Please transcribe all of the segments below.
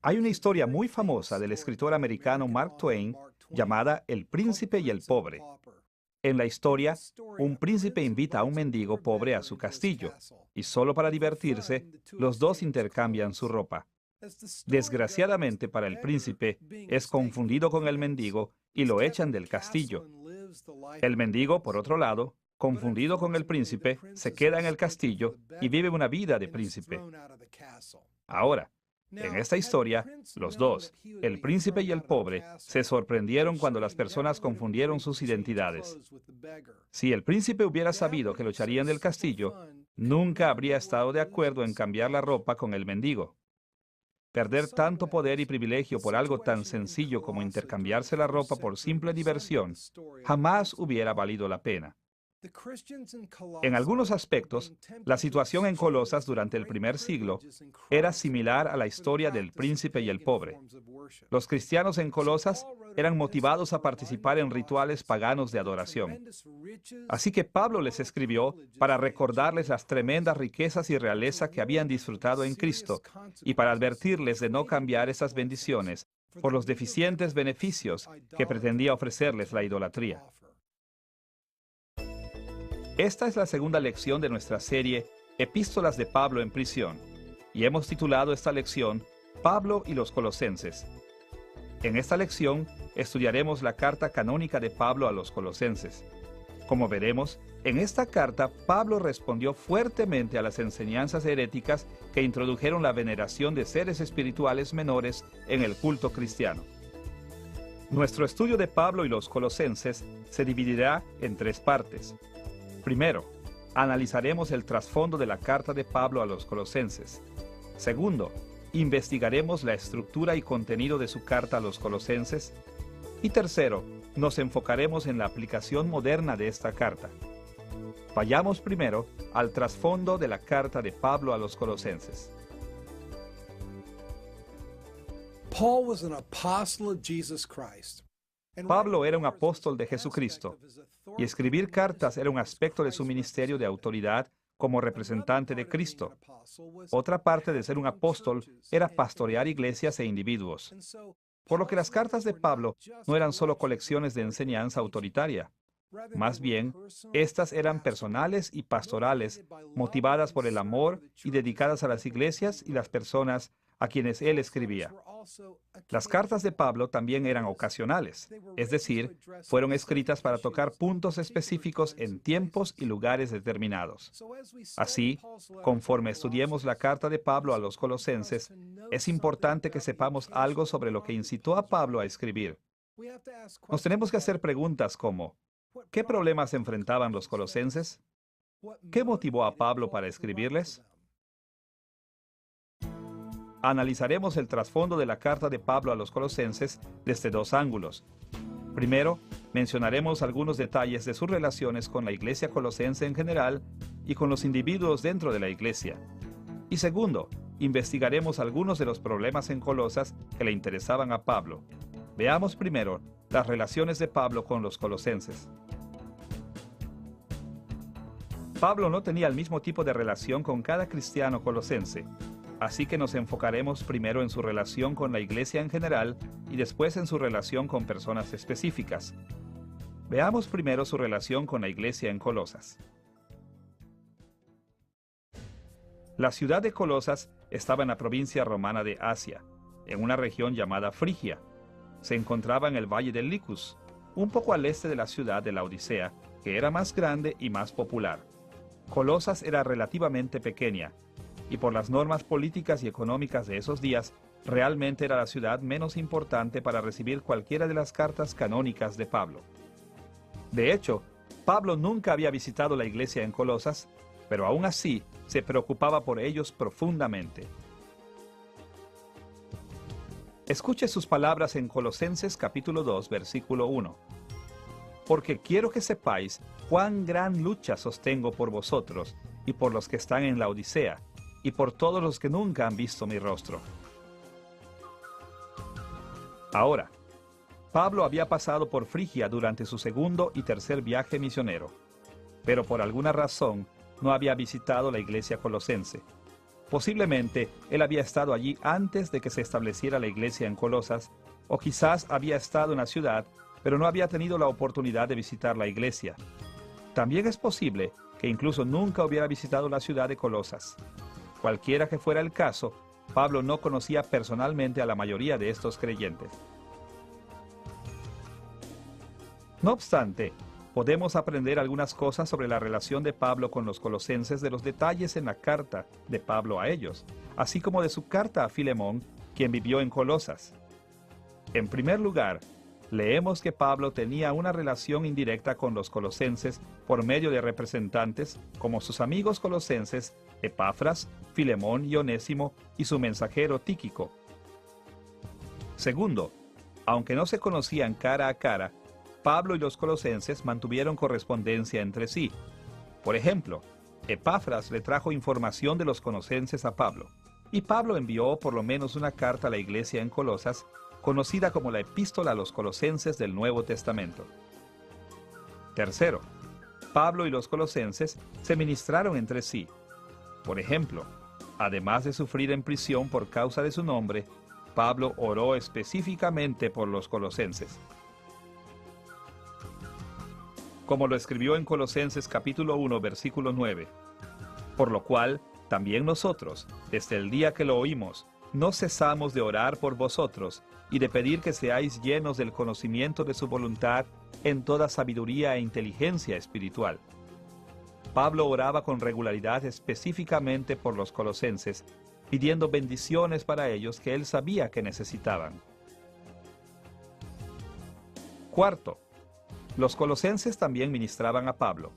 Hay una historia muy famosa del escritor americano Mark Twain llamada El Príncipe y el Pobre. En la historia, un príncipe invita a un mendigo pobre a su castillo, y solo para divertirse, los dos intercambian su ropa. Desgraciadamente para el príncipe, es confundido con el mendigo y lo echan del castillo. El mendigo, por otro lado, confundido con el príncipe, se queda en el castillo y vive una vida de príncipe. Ahora, en esta historia, los dos, el príncipe y el pobre, se sorprendieron cuando las personas confundieron sus identidades. Si el príncipe hubiera sabido que lo echarían del castillo, nunca habría estado de acuerdo en cambiar la ropa con el mendigo. Perder tanto poder y privilegio por algo tan sencillo como intercambiarse la ropa por simple diversión jamás hubiera valido la pena. En algunos aspectos, la situación en Colosas durante el primer siglo era similar a la historia del príncipe y el pobre. Los cristianos en Colosas eran motivados a participar en rituales paganos de adoración. Así que Pablo les escribió para recordarles las tremendas riquezas y realeza que habían disfrutado en Cristo y para advertirles de no cambiar esas bendiciones por los deficientes beneficios que pretendía ofrecerles la idolatría. Esta es la segunda lección de nuestra serie Epístolas de Pablo en prisión, y hemos titulado esta lección Pablo y los Colosenses. En esta lección estudiaremos la carta canónica de Pablo a los Colosenses. Como veremos, en esta carta Pablo respondió fuertemente a las enseñanzas heréticas que introdujeron la veneración de seres espirituales menores en el culto cristiano. Nuestro estudio de Pablo y los Colosenses se dividirá en tres partes. Primero, analizaremos el trasfondo de la carta de Pablo a los Colosenses. Segundo, investigaremos la estructura y contenido de su carta a los Colosenses. Y tercero, nos enfocaremos en la aplicación moderna de esta carta. Vayamos primero al trasfondo de la carta de Pablo a los Colosenses. Pablo era un apóstol de Jesucristo, y escribir cartas era un aspecto de su ministerio de autoridad como representante de Cristo. Otra parte de ser un apóstol era pastorear iglesias e individuos. Por lo que las cartas de Pablo no eran solo colecciones de enseñanza autoritaria. Más bien, estas eran personales y pastorales, motivadas por el amor y dedicadas a las iglesias y las personas a quienes él escribía. Las cartas de Pablo también eran ocasionales, es decir, fueron escritas para tocar puntos específicos en tiempos y lugares determinados. Así, conforme estudiemos la carta de Pablo a los Colosenses, es importante que sepamos algo sobre lo que incitó a Pablo a escribir. Nos tenemos que hacer preguntas como: ¿qué problemas enfrentaban los colosenses? ¿Qué motivó a Pablo para escribirles? Analizaremos el trasfondo de la carta de Pablo a los Colosenses desde dos ángulos. Primero, mencionaremos algunos detalles de sus relaciones con la iglesia colosense en general y con los individuos dentro de la iglesia. Y segundo, investigaremos algunos de los problemas en Colosas que le interesaban a Pablo. Veamos primero las relaciones de Pablo con los colosenses. Pablo no tenía el mismo tipo de relación con cada cristiano colosense. Así que nos enfocaremos primero en su relación con la iglesia en general y después en su relación con personas específicas. Veamos primero su relación con la iglesia en Colosas. La ciudad de Colosas estaba en la provincia romana de Asia, en una región llamada Frigia. Se encontraba en el valle del Licus, un poco al este de la ciudad de Laodicea, que era más grande y más popular. Colosas era relativamente pequeña, y por las normas políticas y económicas de esos días, realmente era la ciudad menos importante para recibir cualquiera de las cartas canónicas de Pablo. De hecho, Pablo nunca había visitado la iglesia en Colosas, pero aún así se preocupaba por ellos profundamente. Escuche sus palabras en Colosenses capítulo 2, versículo 1. Porque quiero que sepáis cuán gran lucha sostengo por vosotros y por los que están en la Odisea, y por todos los que nunca han visto mi rostro. Ahora, Pablo había pasado por Frigia durante su segundo y tercer viaje misionero, pero por alguna razón no había visitado la iglesia colosense. Posiblemente él había estado allí antes de que se estableciera la iglesia en Colosas, o quizás había estado en la ciudad, pero no había tenido la oportunidad de visitar la iglesia. También es posible que incluso nunca hubiera visitado la ciudad de Colosas. Cualquiera que fuera el caso, Pablo no conocía personalmente a la mayoría de estos creyentes. No obstante, podemos aprender algunas cosas sobre la relación de Pablo con los colosenses de los detalles en la carta de Pablo a ellos, así como de su carta a Filemón, quien vivió en Colosas. En primer lugar, leemos que Pablo tenía una relación indirecta con los colosenses por medio de representantes como sus amigos colosenses Epafras, Filemón y Onésimo y su mensajero Tíquico. Segundo, aunque no se conocían cara a cara, Pablo y los colosenses mantuvieron correspondencia entre sí. Por ejemplo, Epafras le trajo información de los colosenses a Pablo, y Pablo envió por lo menos una carta a la iglesia en Colosas, conocida como la Epístola a los Colosenses del Nuevo Testamento. Tercero, Pablo y los colosenses se ministraron entre sí. Por ejemplo, además de sufrir en prisión por causa de su nombre, Pablo oró específicamente por los colosenses. Como lo escribió en Colosenses capítulo 1, versículo 9. Por lo cual, también nosotros, desde el día que lo oímos, no cesamos de orar por vosotros y de pedir que seáis llenos del conocimiento de su voluntad en toda sabiduría e inteligencia espiritual. Pablo oraba con regularidad específicamente por los colosenses, pidiendo bendiciones para ellos que él sabía que necesitaban. Cuarto, los colosenses también ministraban a Pablo.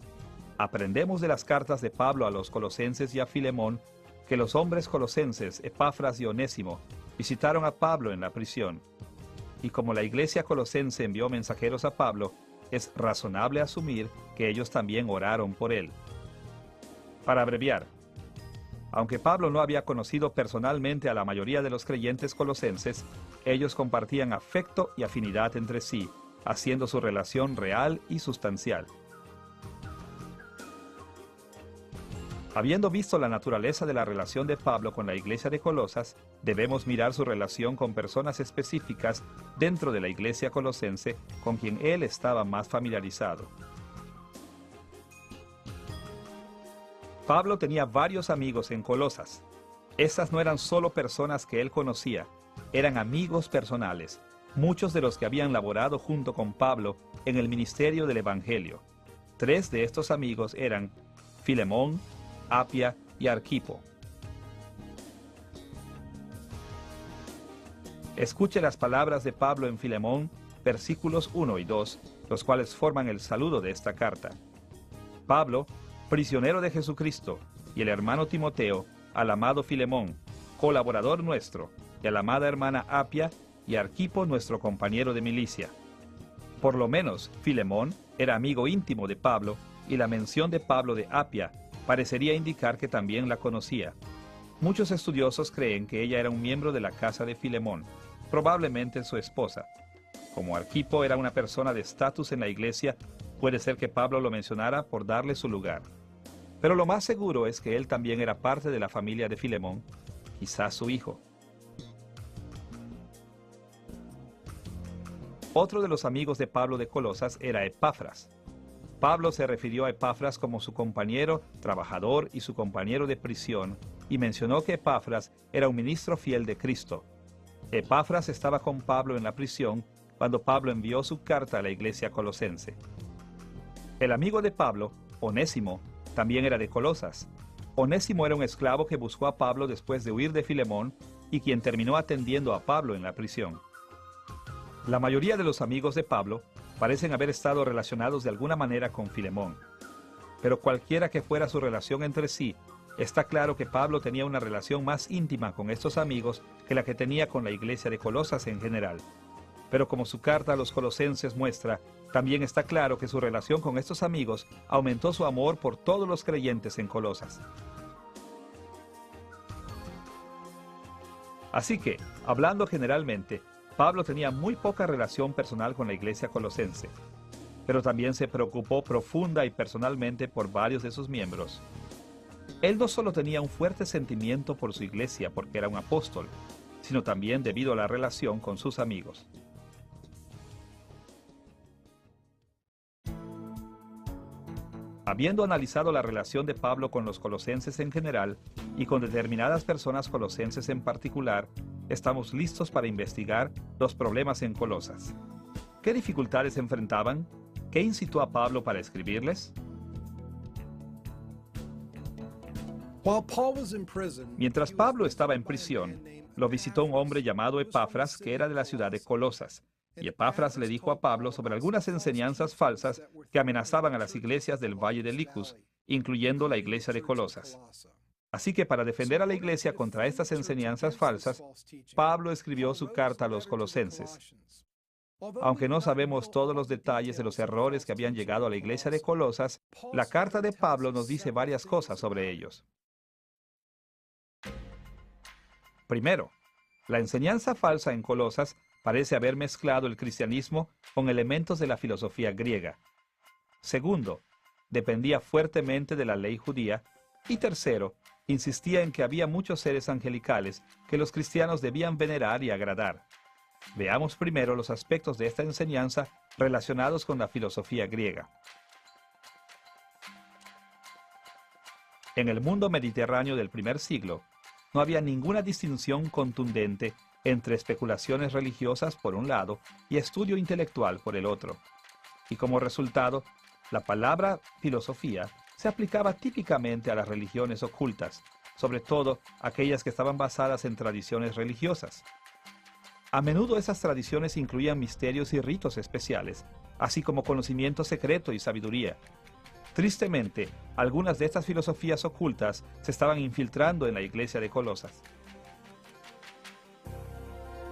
Aprendemos de las cartas de Pablo a los colosenses y a Filemón que los hombres colosenses, Epafras y Onésimo, visitaron a Pablo en la prisión. Y como la iglesia colosense envió mensajeros a Pablo, es razonable asumir que ellos también oraron por él. Para abreviar, aunque Pablo no había conocido personalmente a la mayoría de los creyentes colosenses, ellos compartían afecto y afinidad entre sí, haciendo su relación real y sustancial. Habiendo visto la naturaleza de la relación de Pablo con la iglesia de Colosas, debemos mirar su relación con personas específicas dentro de la iglesia colosense con quien él estaba más familiarizado. Pablo tenía varios amigos en Colosas. Estas no eran solo personas que él conocía, eran amigos personales, muchos de los que habían laborado junto con Pablo en el ministerio del Evangelio. 3 de estos amigos eran Filemón, Apia y Arquipo. Escuche las palabras de Pablo en Filemón, versículos 1 y 2, los cuales forman el saludo de esta carta. Pablo, prisionero de Jesucristo, y el hermano Timoteo, al amado Filemón, colaborador nuestro, y a la amada hermana Apia, y Arquipo, nuestro compañero de milicia. Por lo menos, Filemón era amigo íntimo de Pablo, y la mención de Pablo de Apia parecería indicar que también la conocía. Muchos estudiosos creen que ella era un miembro de la casa de Filemón, probablemente su esposa. Como Arquipo era una persona de estatus en la iglesia, puede ser que Pablo lo mencionara por darle su lugar. Pero lo más seguro es que él también era parte de la familia de Filemón, quizás su hijo. Otro de los amigos de Pablo de Colosas era Epafras. Pablo se refirió a Epafras como su compañero, trabajador y su compañero de prisión, y mencionó que Epafras era un ministro fiel de Cristo. Epafras estaba con Pablo en la prisión cuando Pablo envió su carta a la iglesia colosense. El amigo de Pablo, Onésimo, también era de Colosas. Onésimo era un esclavo que buscó a Pablo después de huir de Filemón y quien terminó atendiendo a Pablo en la prisión. La mayoría de los amigos de Pablo parecen haber estado relacionados de alguna manera con Filemón. Pero cualquiera que fuera su relación entre sí, está claro que Pablo tenía una relación más íntima con estos amigos que la que tenía con la iglesia de Colosas en general. Pero como su carta a los colosenses muestra, también está claro que su relación con estos amigos aumentó su amor por todos los creyentes en Colosas. Así que, hablando generalmente, Pablo tenía muy poca relación personal con la iglesia colosense, pero también se preocupó profunda y personalmente por varios de sus miembros. Él no solo tenía un fuerte sentimiento por su iglesia porque era un apóstol, sino también debido a la relación con sus amigos. Habiendo analizado la relación de Pablo con los colosenses en general y con determinadas personas colosenses en particular, estamos listos para investigar los problemas en Colosas. ¿Qué dificultades enfrentaban? ¿Qué incitó a Pablo para escribirles? Mientras Pablo estaba en prisión, lo visitó un hombre llamado Epafras, que era de la ciudad de Colosas. Y Epafras le dijo a Pablo sobre algunas enseñanzas falsas que amenazaban a las iglesias del Valle de Licus, incluyendo la iglesia de Colosas. Así que para defender a la iglesia contra estas enseñanzas falsas, Pablo escribió su carta a los colosenses. Aunque no sabemos todos los detalles de los errores que habían llegado a la iglesia de Colosas, la carta de Pablo nos dice varias cosas sobre ellos. Primero, la enseñanza falsa en Colosas parece haber mezclado el cristianismo con elementos de la filosofía griega. Segundo, dependía fuertemente de la ley judía. Y tercero, insistía en que había muchos seres angelicales que los cristianos debían venerar y agradar. Veamos primero los aspectos de esta enseñanza relacionados con la filosofía griega. En el mundo mediterráneo del primer siglo, no había ninguna distinción contundente entre especulaciones religiosas por un lado y estudio intelectual por el otro. Y como resultado, la palabra filosofía se aplicaba típicamente a las religiones ocultas, sobre todo aquellas que estaban basadas en tradiciones religiosas. A menudo esas tradiciones incluían misterios y ritos especiales, así como conocimiento secreto y sabiduría. Tristemente, algunas de estas filosofías ocultas se estaban infiltrando en la iglesia de Colosas.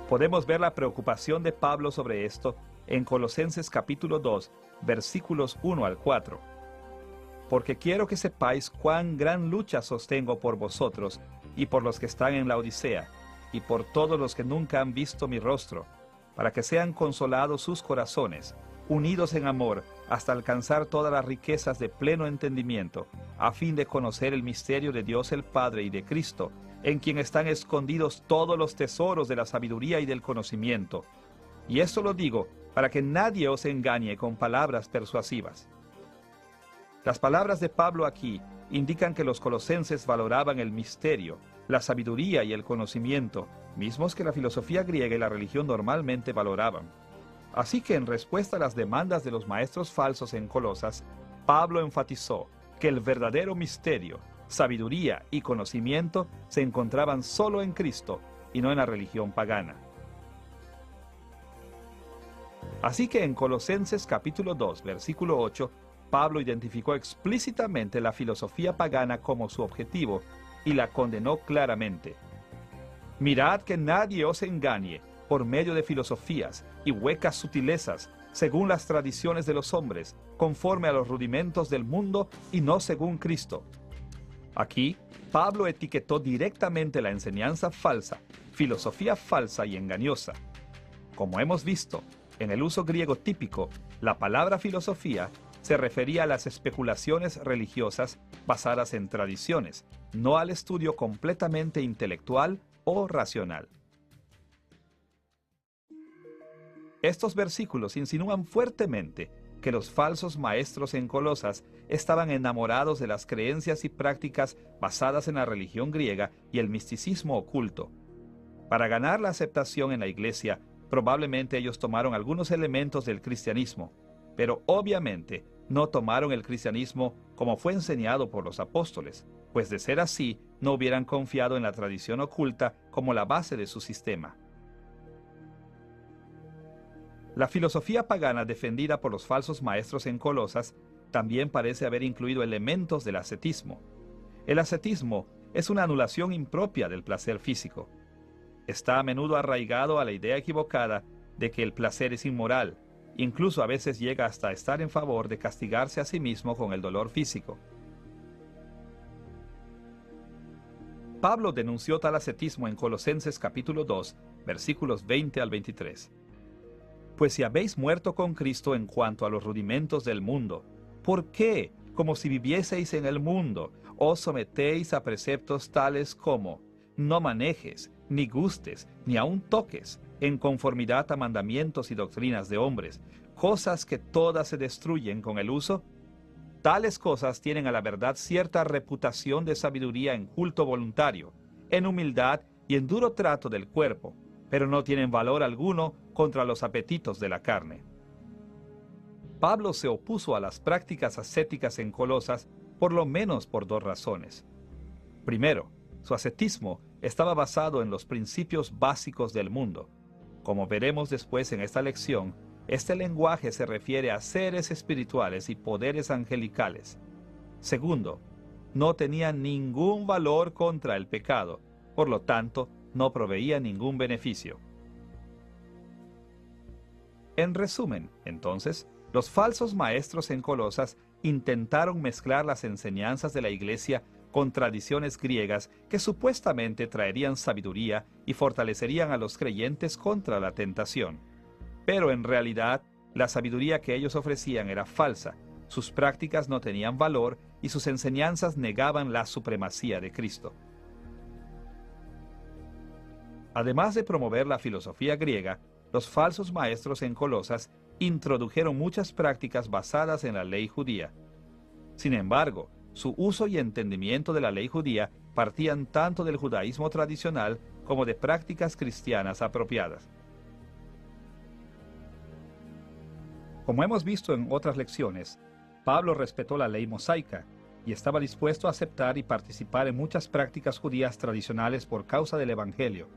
Podemos ver la preocupación de Pablo sobre esto en Colosenses capítulo 2, versículos 1 al 4. Porque quiero que sepáis cuán gran lucha sostengo por vosotros y por los que están en la Odisea, y por todos los que nunca han visto mi rostro, para que sean consolados sus corazones, unidos en amor, hasta alcanzar todas las riquezas de pleno entendimiento, a fin de conocer el misterio de Dios el Padre y de Cristo, en quien están escondidos todos los tesoros de la sabiduría y del conocimiento. Y esto lo digo para que nadie os engañe con palabras persuasivas. Las palabras de Pablo aquí indican que los colosenses valoraban el misterio, la sabiduría y el conocimiento, mismos que la filosofía griega y la religión normalmente valoraban. Así que en respuesta a las demandas de los maestros falsos en Colosas, Pablo enfatizó que el verdadero misterio, sabiduría y conocimiento se encontraban solo en Cristo y no en la religión pagana. Así que en Colosenses capítulo 2, versículo 8, Pablo identificó explícitamente la filosofía pagana como su objetivo y la condenó claramente. Mirad que nadie os engañe por medio de filosofías y huecas sutilezas, según las tradiciones de los hombres, conforme a los rudimentos del mundo y no según Cristo. Aquí, Pablo etiquetó directamente la enseñanza falsa, filosofía falsa y engañosa. Como hemos visto, en el uso griego típico, la palabra filosofía se refería a las especulaciones religiosas basadas en tradiciones, no al estudio completamente intelectual o racional. Estos versículos insinúan fuertemente que los falsos maestros en Colosas estaban enamorados de las creencias y prácticas basadas en la religión griega y el misticismo oculto. Para ganar la aceptación en la iglesia, probablemente ellos tomaron algunos elementos del cristianismo, pero obviamente no tomaron el cristianismo como fue enseñado por los apóstoles, pues de ser así, no hubieran confiado en la tradición oculta como la base de su sistema. La filosofía pagana defendida por los falsos maestros en Colosas también parece haber incluido elementos del ascetismo. El ascetismo es una anulación impropia del placer físico. Está a menudo arraigado a la idea equivocada de que el placer es inmoral, incluso a veces llega hasta estar en favor de castigarse a sí mismo con el dolor físico. Pablo denunció tal ascetismo en Colosenses capítulo 2, versículos 20 al 23. Pues si habéis muerto con Cristo en cuanto a los rudimentos del mundo, ¿por qué, como si vivieseis en el mundo, os sometéis a preceptos tales como no manejes, ni gustes, ni aun toques, en conformidad a mandamientos y doctrinas de hombres, cosas que todas se destruyen con el uso. Tales cosas tienen a la verdad cierta reputación de sabiduría en culto voluntario, en humildad y en duro trato del cuerpo, pero no tienen valor alguno contra los apetitos de la carne. Pablo se opuso a las prácticas ascéticas en Colosas por lo menos por dos razones. Primero, su ascetismo estaba basado en los principios básicos del mundo. Como veremos después en esta lección, este lenguaje se refiere a seres espirituales y poderes angelicales. Segundo, no tenía ningún valor contra el pecado, por lo tanto, no proveía ningún beneficio. En resumen, entonces, los falsos maestros en Colosas intentaron mezclar las enseñanzas de la Iglesia con tradiciones griegas que supuestamente traerían sabiduría y fortalecerían a los creyentes contra la tentación. Pero en realidad, la sabiduría que ellos ofrecían era falsa, sus prácticas no tenían valor y sus enseñanzas negaban la supremacía de Cristo. Además de promover la filosofía griega, los falsos maestros en Colosas introdujeron muchas prácticas basadas en la ley judía. Sin embargo, su uso y entendimiento de la ley judía partían tanto del judaísmo tradicional como de prácticas cristianas apropiadas. Como hemos visto en otras lecciones, Pablo respetó la ley mosaica y estaba dispuesto a aceptar y participar en muchas prácticas judías tradicionales por causa del Evangelio.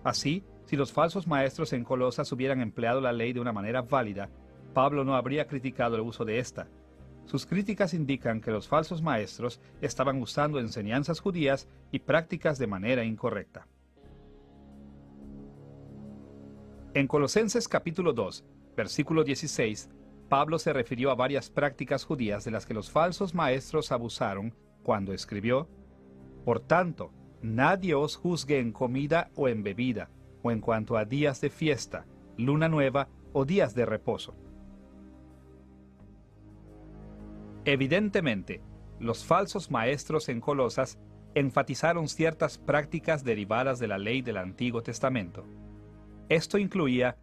Así, si los falsos maestros en Colosas hubieran empleado la ley de una manera válida, Pablo no habría criticado el uso de esta. Sus críticas indican que los falsos maestros estaban usando enseñanzas judías y prácticas de manera incorrecta. En Colosenses capítulo 2, versículo 16, Pablo se refirió a varias prácticas judías de las que los falsos maestros abusaron cuando escribió: Por tanto, nadie os juzgue en comida o en bebida, o en cuanto a días de fiesta, luna nueva o días de reposo. Evidentemente, los falsos maestros en Colosas enfatizaron ciertas prácticas derivadas de la ley del Antiguo Testamento. Esto incluía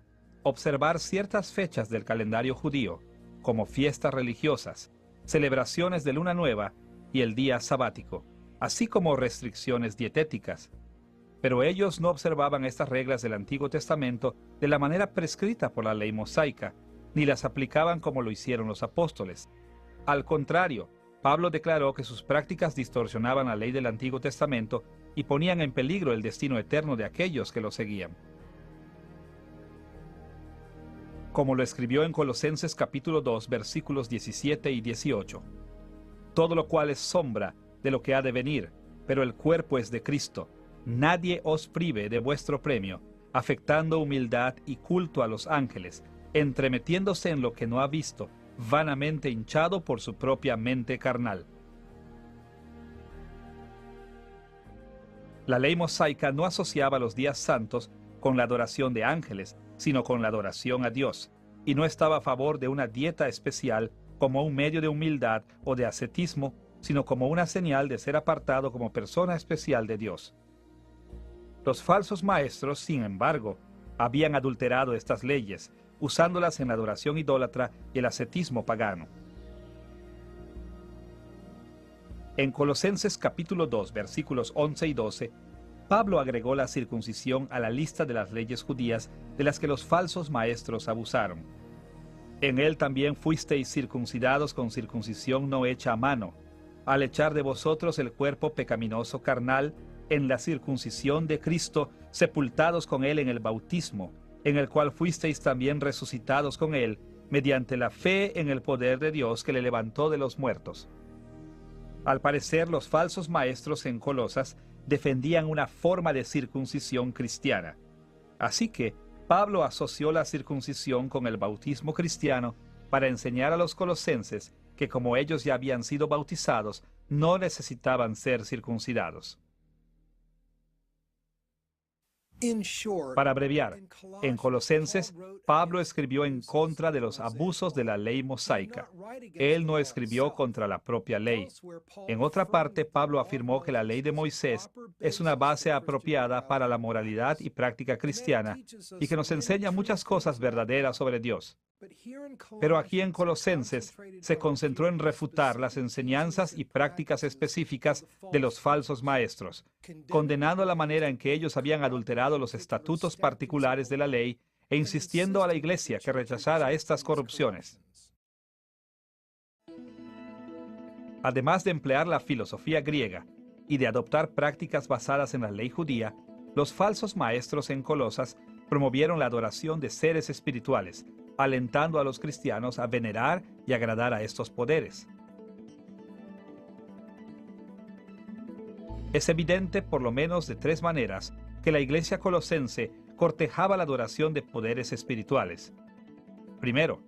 observar ciertas fechas del calendario judío, como fiestas religiosas, celebraciones de luna nueva y el día sabático, así como restricciones dietéticas. Pero ellos no observaban estas reglas del Antiguo Testamento de la manera prescrita por la ley mosaica, ni las aplicaban como lo hicieron los apóstoles. Al contrario, Pablo declaró que sus prácticas distorsionaban la ley del Antiguo Testamento y ponían en peligro el destino eterno de aquellos que lo seguían. Como lo escribió en Colosenses capítulo 2, versículos 17 y 18. Todo lo cual es sombra de lo que ha de venir, pero el cuerpo es de Cristo. Nadie os prive de vuestro premio, afectando humildad y culto a los ángeles, entremetiéndose en lo que no ha visto, vanamente hinchado por su propia mente carnal. La ley mosaica no asociaba los días santos con la adoración de ángeles, sino con la adoración a Dios, y no estaba a favor de una dieta especial como un medio de humildad o de ascetismo, sino como una señal de ser apartado como persona especial de Dios. Los falsos maestros, sin embargo, habían adulterado estas leyes, usándolas en la adoración idólatra y el ascetismo pagano. En Colosenses capítulo 2, versículos 11 y 12, Pablo agregó la circuncisión a la lista de las leyes judías de las que los falsos maestros abusaron. En él también fuisteis circuncidados con circuncisión no hecha a mano, al echar de vosotros el cuerpo pecaminoso carnal en la circuncisión de Cristo, sepultados con él en el bautismo, en el cual fuisteis también resucitados con él, mediante la fe en el poder de Dios que le levantó de los muertos. Al parecer, los falsos maestros en Colosas defendían una forma de circuncisión cristiana. Así que Pablo asoció la circuncisión con el bautismo cristiano para enseñar a los colosenses que, como ellos ya habían sido bautizados, no necesitaban ser circuncidados. Para abreviar, en Colosenses, Pablo escribió en contra de los abusos de la ley mosaica. Él no escribió contra la propia ley. En otra parte, Pablo afirmó que la ley de Moisés es una base apropiada para la moralidad y práctica cristiana y que nos enseña muchas cosas verdaderas sobre Dios. Pero aquí en Colosenses se concentró en refutar las enseñanzas y prácticas específicas de los falsos maestros, condenando la manera en que ellos habían adulterado los estatutos particulares de la ley e insistiendo a la iglesia que rechazara estas corrupciones. Además de emplear la filosofía griega y de adoptar prácticas basadas en la ley judía, los falsos maestros en Colosas promovieron la adoración de seres espirituales, alentando a los cristianos a venerar y agradar a estos poderes. Es evidente, por lo menos de tres maneras, que la iglesia colosense cortejaba la adoración de poderes espirituales. Primero,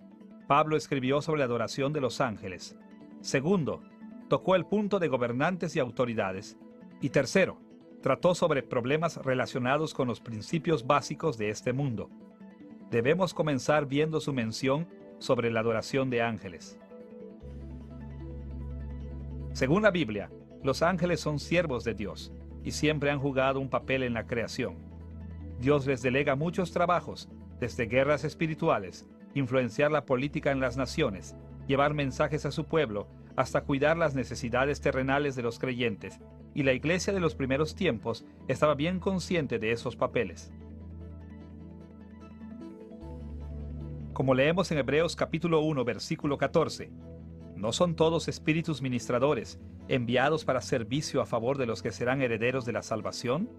Pablo escribió sobre la adoración de los ángeles. Segundo, tocó el punto de gobernantes y autoridades. Y tercero, trató sobre problemas relacionados con los principios básicos de este mundo. Debemos comenzar viendo su mención sobre la adoración de ángeles. Según la Biblia, los ángeles son siervos de Dios y siempre han jugado un papel en la creación. Dios les delega muchos trabajos, desde guerras espirituales, influenciar la política en las naciones, llevar mensajes a su pueblo, hasta cuidar las necesidades terrenales de los creyentes, y la iglesia de los primeros tiempos estaba bien consciente de esos papeles. Como leemos en Hebreos capítulo 1, versículo 14, ¿no son todos espíritus ministradores, enviados para servicio a favor de los que serán herederos de la salvación?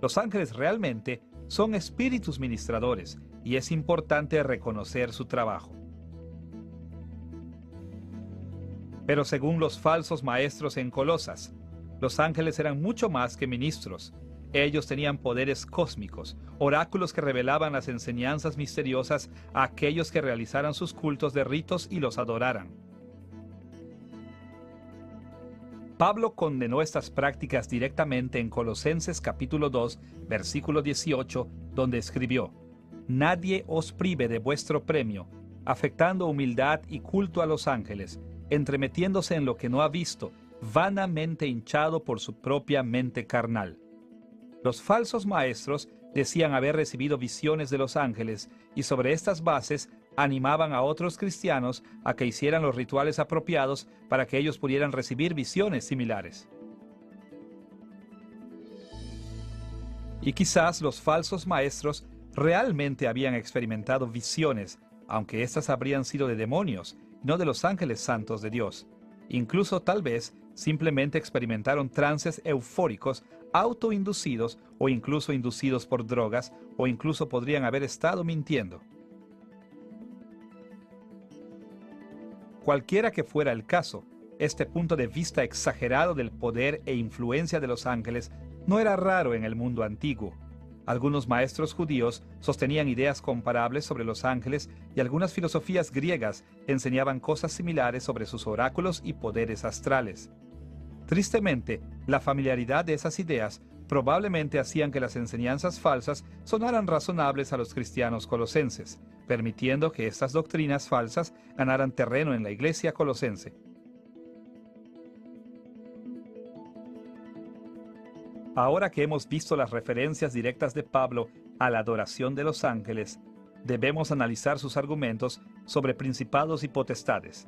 Los ángeles realmente son espíritus ministradores, y es importante reconocer su trabajo. Pero según los falsos maestros en Colosas, los ángeles eran mucho más que ministros. Ellos tenían poderes cósmicos, oráculos que revelaban las enseñanzas misteriosas a aquellos que realizaran sus cultos de ritos y los adoraran. Pablo condenó estas prácticas directamente en Colosenses capítulo 2, versículo 18, donde escribió: «Nadie os prive de vuestro premio, afectando humildad y culto a los ángeles, entremetiéndose en lo que no ha visto, vanamente hinchado por su propia mente carnal». Los falsos maestros decían haber recibido visiones de los ángeles y sobre estas bases animaban a otros cristianos a que hicieran los rituales apropiados para que ellos pudieran recibir visiones similares. Y quizás los falsos maestros realmente habían experimentado visiones, aunque éstas habrían sido de demonios, no de los ángeles santos de Dios. Incluso tal vez simplemente experimentaron trances eufóricos, autoinducidos o incluso inducidos por drogas, o incluso podrían haber estado mintiendo. Cualquiera que fuera el caso, este punto de vista exagerado del poder e influencia de los ángeles no era raro en el mundo antiguo. Algunos maestros judíos sostenían ideas comparables sobre los ángeles y algunas filosofías griegas enseñaban cosas similares sobre sus oráculos y poderes astrales. Tristemente, la familiaridad de esas ideas probablemente hacían que las enseñanzas falsas sonaran razonables a los cristianos colosenses, permitiendo que estas doctrinas falsas ganaran terreno en la iglesia colosense. Ahora que hemos visto las referencias directas de Pablo a la adoración de los ángeles, debemos analizar sus argumentos sobre principados y potestades.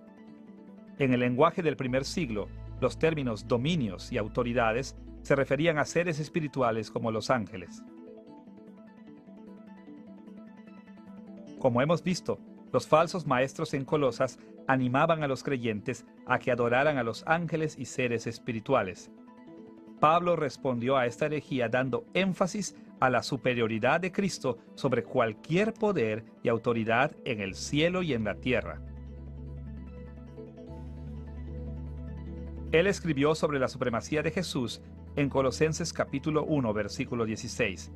En el lenguaje del primer siglo, los términos dominios y autoridades se referían a seres espirituales como los ángeles. Como hemos visto, los falsos maestros en Colosas animaban a los creyentes a que adoraran a los ángeles y seres espirituales. Pablo respondió a esta herejía dando énfasis a la superioridad de Cristo sobre cualquier poder y autoridad en el cielo y en la tierra. Él escribió sobre la supremacía de Jesús en Colosenses capítulo 1, versículo 16.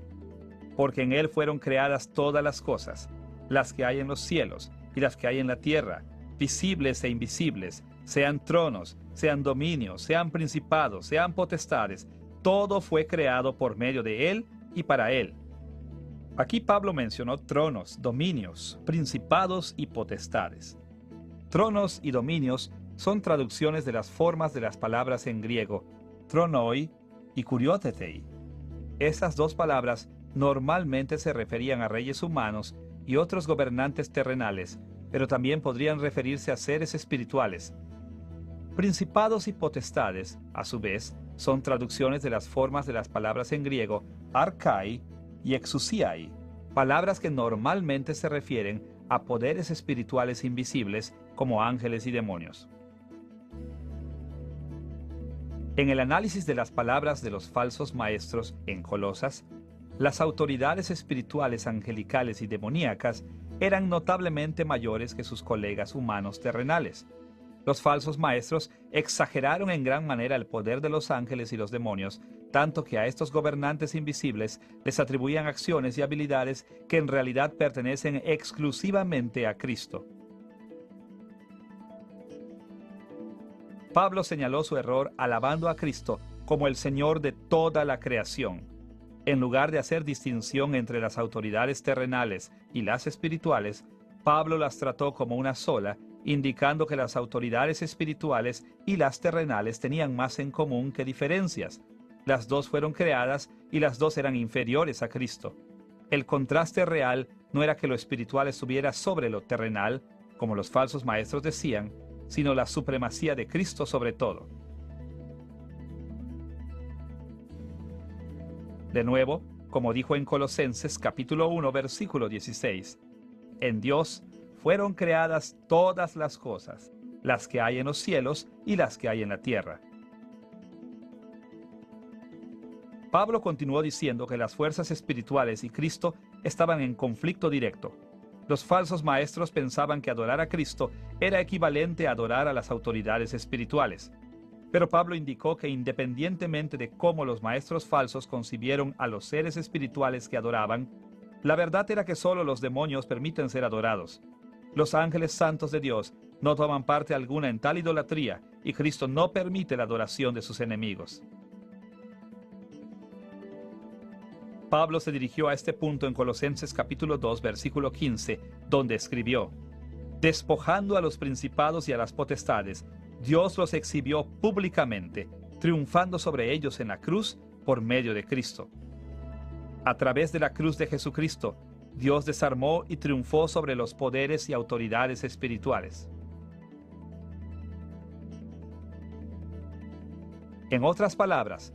Porque en Él fueron creadas todas las cosas, las que hay en los cielos y las que hay en la tierra, visibles e invisibles, sean tronos, sean dominios, sean principados, sean potestades, todo fue creado por medio de Él y para Él. Aquí Pablo mencionó tronos, dominios, principados y potestades. Tronos y dominios son traducciones de las formas de las palabras en griego, tronoi y kuriothetei. Estas dos palabras normalmente se referían a reyes humanos y otros gobernantes terrenales, pero también podrían referirse a seres espirituales. Principados y potestades, a su vez, son traducciones de las formas de las palabras en griego arkai y exousiai, palabras que normalmente se refieren a poderes espirituales invisibles como ángeles y demonios. En el análisis de las palabras de los falsos maestros en Colosas, las autoridades espirituales angelicales y demoníacas eran notablemente mayores que sus colegas humanos terrenales. Los falsos maestros exageraron en gran manera el poder de los ángeles y los demonios, tanto que a estos gobernantes invisibles les atribuían acciones y habilidades que en realidad pertenecen exclusivamente a Cristo. Pablo señaló su error alabando a Cristo como el Señor de toda la creación. En lugar de hacer distinción entre las autoridades terrenales y las espirituales, Pablo las trató como una sola, indicando que las autoridades espirituales y las terrenales tenían más en común que diferencias. Las dos fueron creadas y las dos eran inferiores a Cristo. El contraste real no era que lo espiritual estuviera sobre lo terrenal, como los falsos maestros decían, sino la supremacía de Cristo sobre todo. De nuevo, como dijo en Colosenses capítulo 1, versículo 16, en Dios fueron creadas todas las cosas, las que hay en los cielos y las que hay en la tierra. Pablo continuó diciendo que las fuerzas espirituales y Cristo estaban en conflicto directo. Los falsos maestros pensaban que adorar a Cristo era equivalente a adorar a las autoridades espirituales. Pero Pablo indicó que independientemente de cómo los maestros falsos concibieron a los seres espirituales que adoraban, la verdad era que solo los demonios permiten ser adorados. Los ángeles santos de Dios no toman parte alguna en tal idolatría y Cristo no permite la adoración de sus enemigos. Pablo se dirigió a este punto en Colosenses capítulo 2, versículo 15, donde escribió: despojando a los principados y a las potestades, Dios los exhibió públicamente, triunfando sobre ellos en la cruz por medio de Cristo. A través de la cruz de Jesucristo, Dios desarmó y triunfó sobre los poderes y autoridades espirituales. En otras palabras,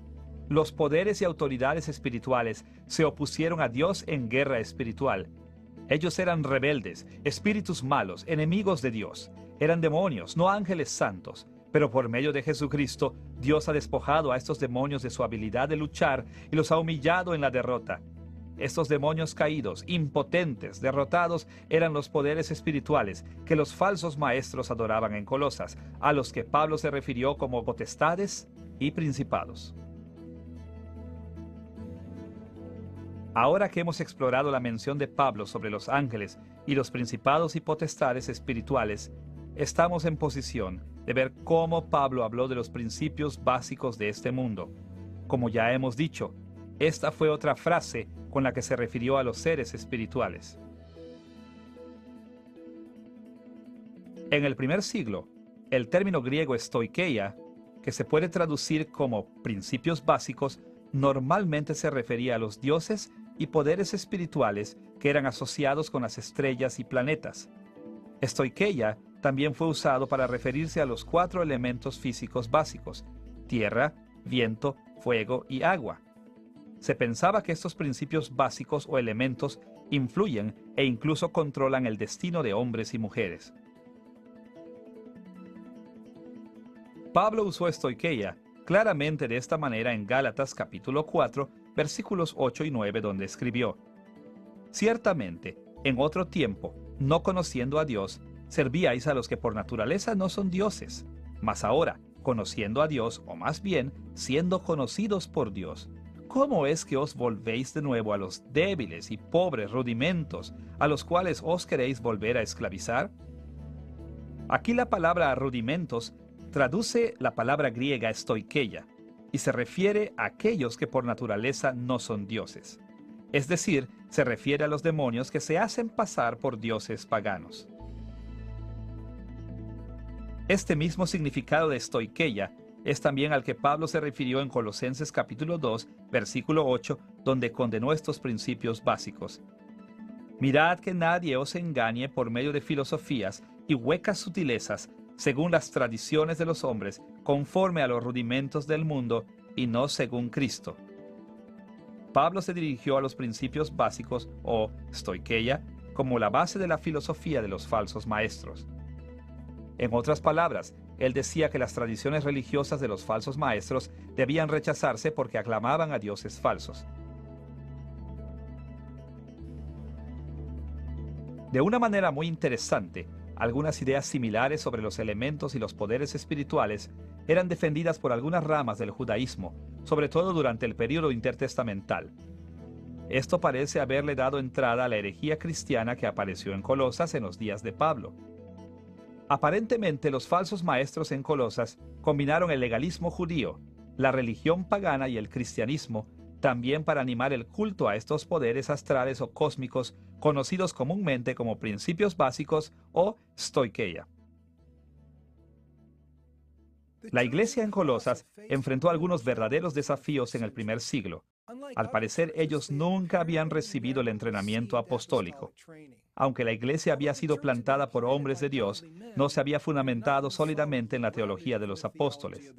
los poderes y autoridades espirituales se opusieron a Dios en guerra espiritual. Ellos eran rebeldes, espíritus malos, enemigos de Dios. Eran demonios, no ángeles santos. Pero por medio de Jesucristo, Dios ha despojado a estos demonios de su habilidad de luchar y los ha humillado en la derrota. Estos demonios caídos, impotentes, derrotados, eran los poderes espirituales que los falsos maestros adoraban en Colosas, a los que Pablo se refirió como potestades y principados. Ahora que hemos explorado la mención de Pablo sobre los ángeles y los principados y potestades espirituales, estamos en posición de ver cómo Pablo habló de los principios básicos de este mundo. Como ya hemos dicho, esta fue otra frase con la que se refirió a los seres espirituales. En el primer siglo, el término griego stoikeia, que se puede traducir como principios básicos, normalmente se refería a los dioses y poderes espirituales que eran asociados con las estrellas y planetas. Stoikeia también fue usado para referirse a los 4 elementos físicos básicos: tierra, viento, fuego y agua. Se pensaba que estos principios básicos o elementos influyen e incluso controlan el destino de hombres y mujeres. Pablo usó stoikeia claramente de esta manera en Gálatas capítulo 4, versículos 8 y 9, donde escribió: ciertamente, en otro tiempo, no conociendo a Dios, servíais a los que por naturaleza no son dioses, mas ahora, conociendo a Dios, o más bien, siendo conocidos por Dios, ¿cómo es que os volvéis de nuevo a los débiles y pobres rudimentos, a los cuales os queréis volver a esclavizar? Aquí la palabra rudimentos traduce la palabra griega stoikeia y se refiere a aquellos que por naturaleza no son dioses. Es decir, se refiere a los demonios que se hacen pasar por dioses paganos. Este mismo significado de stoicheia es también al que Pablo se refirió en Colosenses capítulo 2, versículo 8, donde condenó estos principios básicos. Mirad que nadie os engañe por medio de filosofías y huecas sutilezas, según las tradiciones de los hombres, conforme a los rudimentos del mundo y no según Cristo. Pablo se dirigió a los principios básicos, o stoicheia, como la base de la filosofía de los falsos maestros. En otras palabras, él decía que las tradiciones religiosas de los falsos maestros debían rechazarse porque aclamaban a dioses falsos. De una manera muy interesante, algunas ideas similares sobre los elementos y los poderes espirituales eran defendidas por algunas ramas del judaísmo, sobre todo durante el período intertestamental. Esto parece haberle dado entrada a la herejía cristiana que apareció en Colosas en los días de Pablo. Aparentemente, los falsos maestros en Colosas combinaron el legalismo judío, la religión pagana y el cristianismo, también para animar el culto a estos poderes astrales o cósmicos conocidos comúnmente como principios básicos o stoicheia. La iglesia en Colosas enfrentó algunos verdaderos desafíos en el primer siglo. Al parecer, ellos nunca habían recibido el entrenamiento apostólico. Aunque la iglesia había sido plantada por hombres de Dios, no se había fundamentado sólidamente en la teología de los apóstoles.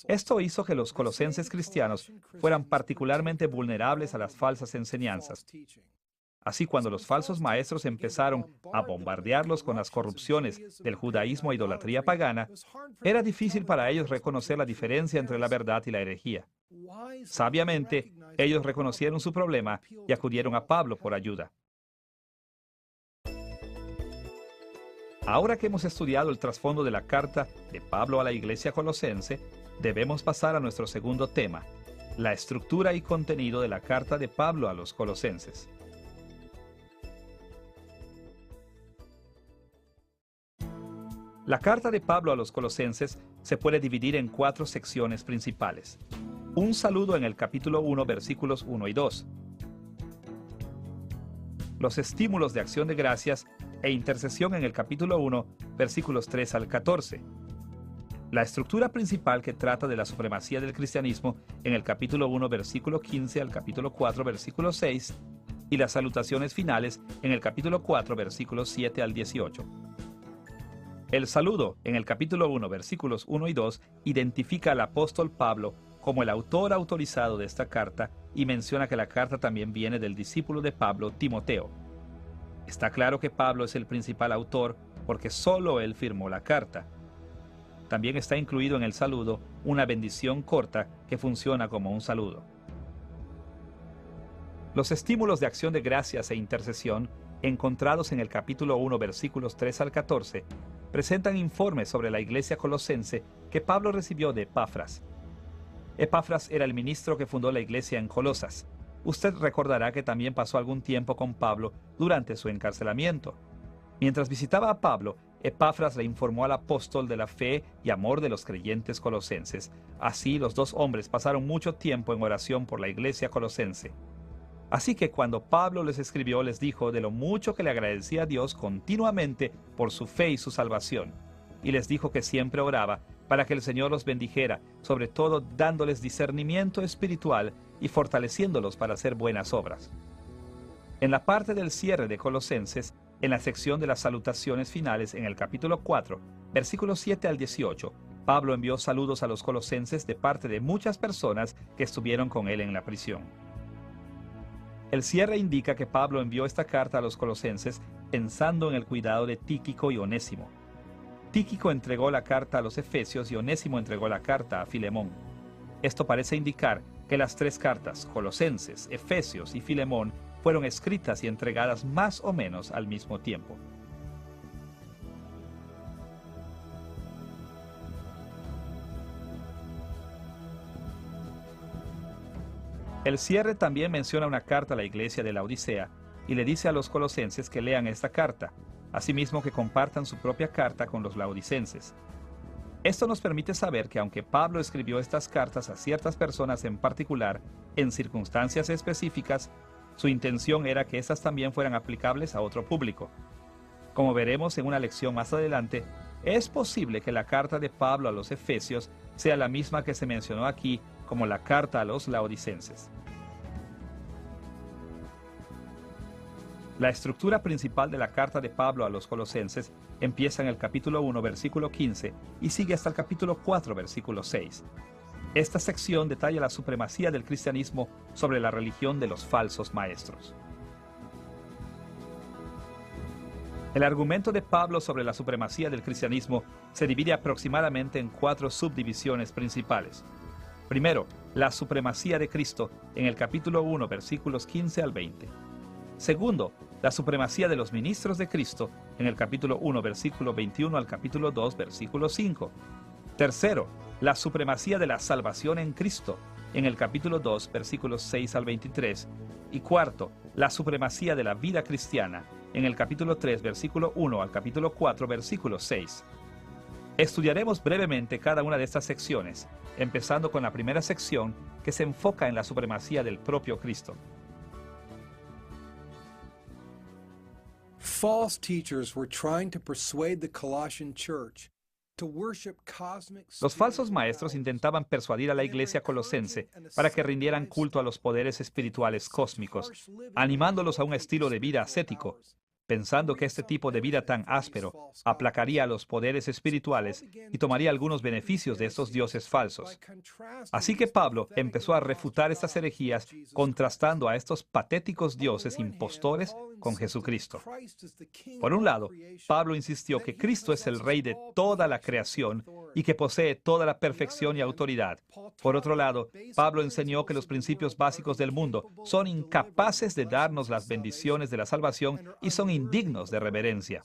Esto hizo que los colosenses cristianos fueran particularmente vulnerables a las falsas enseñanzas. Así, cuando los falsos maestros empezaron a bombardearlos con las corrupciones del judaísmo e idolatría pagana, era difícil para ellos reconocer la diferencia entre la verdad y la herejía. Sabiamente, ellos reconocieron su problema y acudieron a Pablo por ayuda. Ahora que hemos estudiado el trasfondo de la carta de Pablo a la iglesia colosense, debemos pasar a nuestro segundo tema, la estructura y contenido de la carta de Pablo a los colosenses. La carta de Pablo a los colosenses se puede dividir en 4 secciones principales. Un saludo en el capítulo 1, versículos 1 y 2. Los estímulos de acción de gracias e intercesión en el capítulo 1, versículos 3 al 14. La estructura principal que trata de la supremacía del cristianismo en el capítulo 1, versículo 15 al capítulo 4, versículo 6, y las salutaciones finales en el capítulo 4, versículos 7 al 18. El saludo en el capítulo 1, versículos 1 y 2, identifica al apóstol Pablo como el autor autorizado de esta carta y menciona que la carta también viene del discípulo de Pablo, Timoteo. Está claro que Pablo es el principal autor porque solo él firmó la carta. También está incluido en el saludo una bendición corta que funciona como un saludo. Los estímulos de acción de gracias e intercesión, encontrados en el capítulo 1, versículos 3 al 14, presentan informes sobre la iglesia colosense que Pablo recibió de Epafras. Epafras era el ministro que fundó la iglesia en Colosas. Usted recordará que también pasó algún tiempo con Pablo durante su encarcelamiento. Mientras visitaba a Pablo, Epafras le informó al apóstol de la fe y amor de los creyentes colosenses. Así, los dos hombres pasaron mucho tiempo en oración por la iglesia colosense. Así que cuando Pablo les escribió, les dijo de lo mucho que le agradecía a Dios continuamente por su fe y su salvación. Y les dijo que siempre oraba para que el Señor los bendijera, sobre todo dándoles discernimiento espiritual y fortaleciéndolos para hacer buenas obras. En la parte del cierre de Colosenses, en la sección de las salutaciones finales en el capítulo 4, versículos 7 al 18, Pablo envió saludos a los colosenses de parte de muchas personas que estuvieron con él en la prisión. El cierre indica que Pablo envió esta carta a los colosenses pensando en el cuidado de Tíquico y Onésimo. Tíquico entregó la carta a los efesios y Onésimo entregó la carta a Filemón. Esto parece indicar que las 3 cartas, Colosenses, Efesios y Filemón, fueron escritas y entregadas más o menos al mismo tiempo. El cierre también menciona una carta a la iglesia de la Odisea y le dice a los colosenses que lean esta carta, asimismo que compartan su propia carta con los laodicenses. Esto nos permite saber que aunque Pablo escribió estas cartas a ciertas personas en particular, en circunstancias específicas, Su intención era que estas también fueran aplicables a otro público. Como veremos en una lección más adelante, es posible que la carta de Pablo a los Efesios sea la misma que se mencionó aquí como la carta a los Laodicenses. La estructura principal de la carta de Pablo a los Colosenses empieza en el capítulo 1, versículo 15 y sigue hasta el capítulo 4, versículo 6. Esta sección detalla la supremacía del cristianismo sobre la religión de los falsos maestros. El argumento de Pablo sobre la supremacía del cristianismo se divide aproximadamente en 4 subdivisiones principales. Primero, la supremacía de Cristo en el capítulo 1, versículos 15 al 20. Segundo, la supremacía de los ministros de Cristo en el capítulo 1, versículo 21 al capítulo 2, versículo 5. Tercero, la supremacía de la salvación en Cristo en el capítulo 2, versículos 6 al 23. Y cuarto, la supremacía de la vida cristiana en el capítulo 3, versículo 1 al capítulo 4, versículo 6. Estudiaremos brevemente cada una de estas secciones, empezando con la primera sección que se enfoca en la supremacía del propio Cristo. False teachers were trying to persuade the Colossian church to worship cosmic Los falsos maestros intentaban persuadir a la iglesia colosense para que rindieran culto a los poderes espirituales cósmicos, animándolos a un estilo de vida ascético, pensando que este tipo de vida tan áspero aplacaría a los poderes espirituales y tomaría algunos beneficios de estos dioses falsos. Así que Pablo empezó a refutar estas herejías contrastando a estos patéticos dioses impostores con Jesucristo. Por un lado, Pablo insistió que Cristo es el Rey de toda la creación y que posee toda la perfección y autoridad. Por otro lado, Pablo enseñó que los principios básicos del mundo son incapaces de darnos las bendiciones de la salvación y son indignos de reverencia.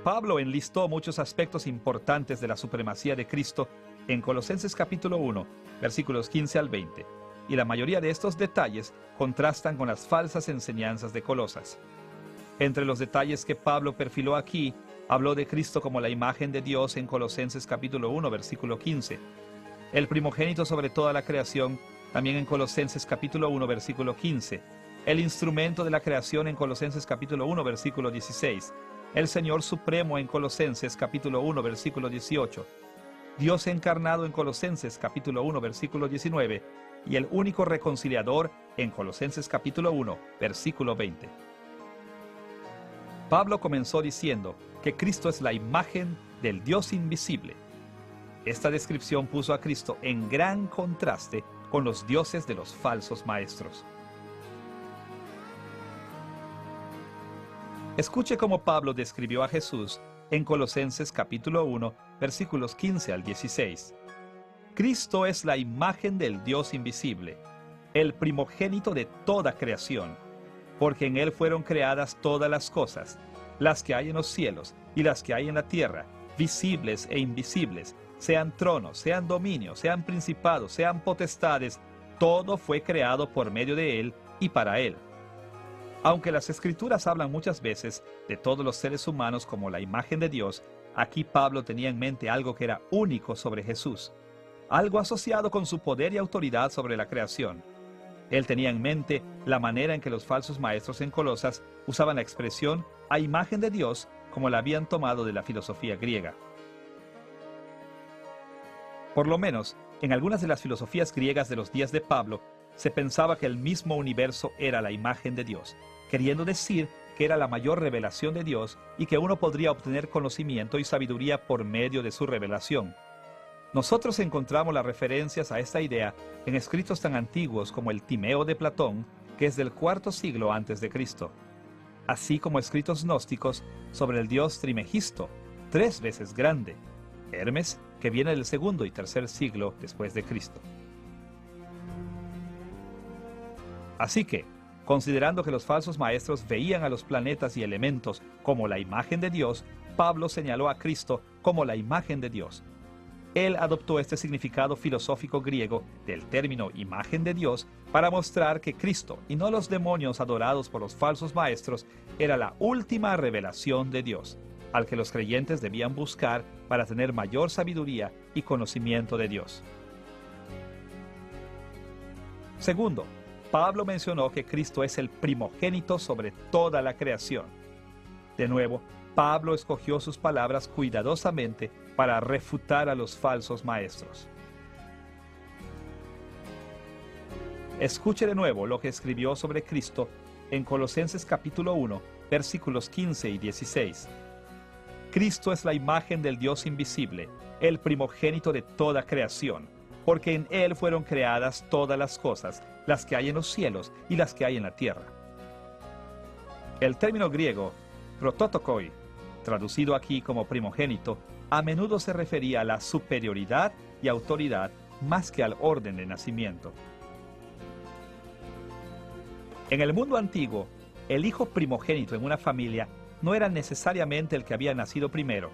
Pablo enlistó muchos aspectos importantes de la supremacía de Cristo en Colosenses capítulo 1, versículos 15 al 20, y la mayoría de estos detalles contrastan con las falsas enseñanzas de Colosas. Entre los detalles que Pablo perfiló aquí, habló de Cristo como la imagen de Dios en Colosenses capítulo 1, versículo 15, el primogénito sobre toda la creación, también en Colosenses capítulo 1, versículo 15, el instrumento de la creación en Colosenses capítulo 1, versículo 16, el Señor Supremo en Colosenses capítulo 1, versículo 18, Dios encarnado en Colosenses capítulo 1, versículo 19, y el único reconciliador en Colosenses capítulo 1, versículo 20. Pablo comenzó diciendo que Cristo es la imagen del Dios invisible. Esta descripción puso a Cristo en gran contraste con los dioses de los falsos maestros. Escuche cómo Pablo describió a Jesús en Colosenses capítulo 1, versículos 15 al 16. Cristo es la imagen del Dios invisible, el primogénito de toda creación, porque en Él fueron creadas todas las cosas, las que hay en los cielos y las que hay en la tierra, visibles e invisibles, sean tronos, sean dominios, sean principados, sean potestades, todo fue creado por medio de Él y para Él. Aunque las Escrituras hablan muchas veces de todos los seres humanos como la imagen de Dios, aquí Pablo tenía en mente algo que era único sobre Jesús, algo asociado con su poder y autoridad sobre la creación. Él tenía en mente la manera en que los falsos maestros en Colosas usaban la expresión a imagen de Dios como la habían tomado de la filosofía griega. Por lo menos, en algunas de las filosofías griegas de los días de Pablo, se pensaba que el mismo universo era la imagen de Dios, queriendo decir que era la mayor revelación de Dios y que uno podría obtener conocimiento y sabiduría por medio de su revelación. Nosotros encontramos las referencias a esta idea en escritos tan antiguos como el Timeo de Platón, que es del IV siglo antes de Cristo, así como escritos gnósticos sobre el dios Trimegisto, 3 veces grande, Hermes, que viene del segundo y tercer siglo después de Cristo. Así que, considerando que los falsos maestros veían a los planetas y elementos como la imagen de Dios, Pablo señaló a Cristo como la imagen de Dios. Él adoptó este significado filosófico griego del término imagen de Dios para mostrar que Cristo, y no los demonios adorados por los falsos maestros, era la última revelación de Dios, al que los creyentes debían buscar para tener mayor sabiduría y conocimiento de Dios. Segundo, Pablo mencionó que Cristo es el primogénito sobre toda la creación. De nuevo, Pablo escogió sus palabras cuidadosamente para refutar a los falsos maestros. Escuche de nuevo lo que escribió sobre Cristo en Colosenses capítulo 1, versículos 15 y 16. Cristo es la imagen del Dios invisible, el primogénito de toda creación, porque en Él fueron creadas todas las cosas, las que hay en los cielos y las que hay en la tierra. El término griego, prototokoi, traducido aquí como primogénito, a menudo se refería a la superioridad y autoridad más que al orden de nacimiento. En el mundo antiguo, el hijo primogénito en una familia no era necesariamente el que había nacido primero.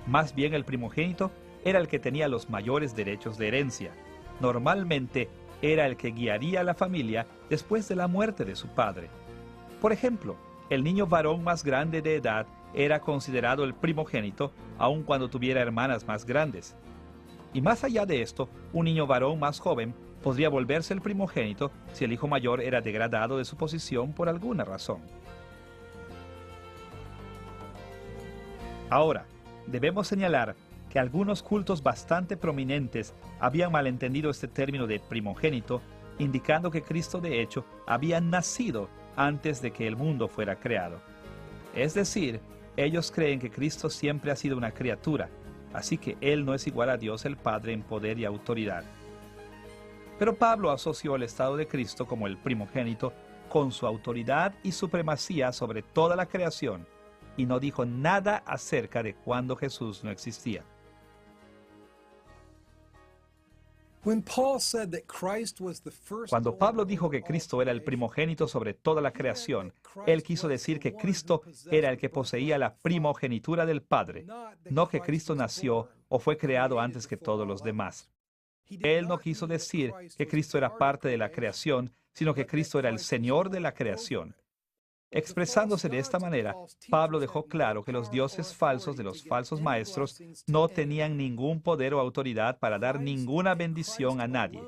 Más bien el primogénito era el que tenía los mayores derechos de herencia. Normalmente era el que guiaría a la familia después de la muerte de su padre. Por ejemplo, el niño varón más grande de edad era considerado el primogénito aun cuando tuviera hermanas más grandes. Y más allá de esto, un niño varón más joven podría volverse el primogénito si el hijo mayor era degradado de su posición por alguna razón. Ahora, debemos señalar que algunos cultos bastante prominentes habían malentendido este término de primogénito, indicando que Cristo de hecho había nacido antes de que el mundo fuera creado. Es decir, ellos creen que Cristo siempre ha sido una criatura, así que Él no es igual a Dios el Padre en poder y autoridad. Pero Pablo asoció el estado de Cristo como el primogénito con su autoridad y supremacía sobre toda la creación, y no dijo nada acerca de cuando Jesús no existía. Cuando Pablo dijo que Cristo era el primogénito sobre toda la creación, él quiso decir que Cristo era el que poseía la primogenitura del Padre, no que Cristo nació o fue creado antes que todos los demás. Él no quiso decir que Cristo era parte de la creación, sino que Cristo era el Señor de la creación. Expresándose de esta manera, Pablo dejó claro que los dioses falsos de los falsos maestros no tenían ningún poder o autoridad para dar ninguna bendición a nadie.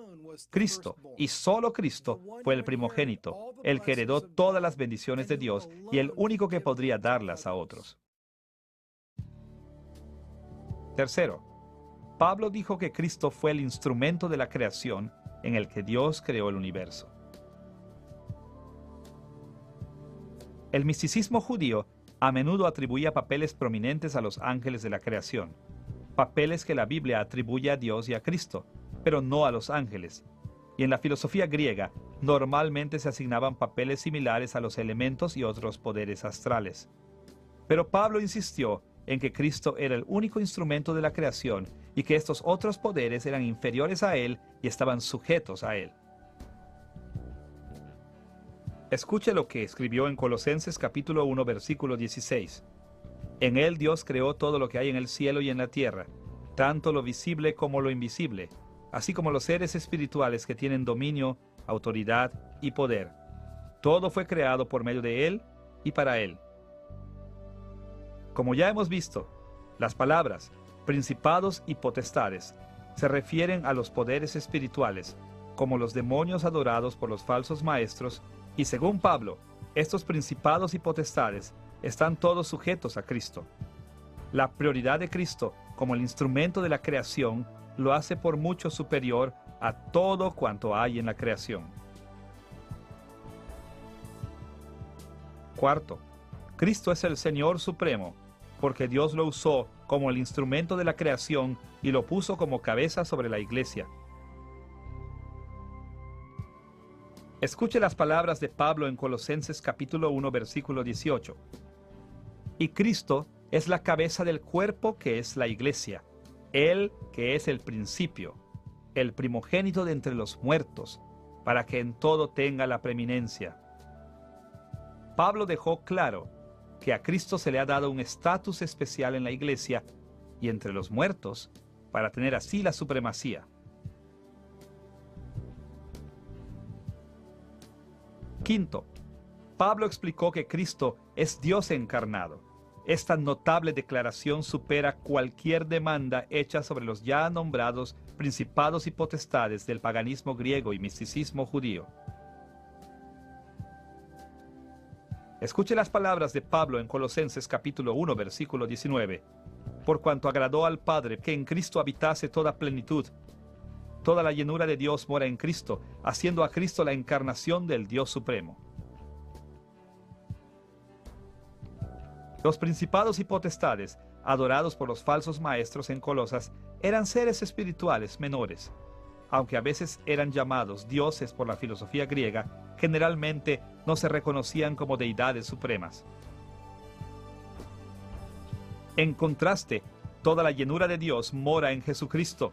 Cristo, y solo Cristo, fue el primogénito, el que heredó todas las bendiciones de Dios y el único que podría darlas a otros. Tercero, Pablo dijo que Cristo fue el instrumento de la creación en el que Dios creó el universo. El misticismo judío a menudo atribuía papeles prominentes a los ángeles de la creación, papeles que la Biblia atribuye a Dios y a Cristo, pero no a los ángeles. Y en la filosofía griega, normalmente se asignaban papeles similares a los elementos y otros poderes astrales. Pero Pablo insistió en que Cristo era el único instrumento de la creación y que estos otros poderes eran inferiores a él y estaban sujetos a él. Escuche lo que escribió en Colosenses capítulo 1, versículo 16. En él Dios creó todo lo que hay en el cielo y en la tierra, tanto lo visible como lo invisible, así como los seres espirituales que tienen dominio, autoridad y poder. Todo fue creado por medio de él y para él. Como ya hemos visto, las palabras principados y potestades se refieren a los poderes espirituales, como los demonios adorados por los falsos maestros, y según Pablo, estos principados y potestades están todos sujetos a Cristo. La prioridad de Cristo como el instrumento de la creación lo hace por mucho superior a todo cuanto hay en la creación. Cuarto, Cristo es el Señor Supremo, porque Dios lo usó como el instrumento de la creación y lo puso como cabeza sobre la iglesia. Escuche las palabras de Pablo en Colosenses capítulo 1, versículo 18. Y Cristo es la cabeza del cuerpo que es la iglesia, Él que es el principio, el primogénito de entre los muertos, para que en todo tenga la preeminencia. Pablo dejó claro que a Cristo se le ha dado un estatus especial en la iglesia y entre los muertos, para tener así la supremacía. Quinto, Pablo explicó que Cristo es Dios encarnado. Esta notable declaración supera cualquier demanda hecha sobre los ya nombrados principados y potestades del paganismo griego y misticismo judío. Escuche las palabras de Pablo en Colosenses capítulo 1, versículo 19. Por cuanto agradó al Padre que en Cristo habitase toda plenitud. Toda la llenura de Dios mora en Cristo, haciendo a Cristo la encarnación del Dios Supremo. Los principados y potestades, adorados por los falsos maestros en Colosas, eran seres espirituales menores. Aunque a veces eran llamados dioses por la filosofía griega, generalmente no se reconocían como deidades supremas. En contraste, toda la llenura de Dios mora en Jesucristo.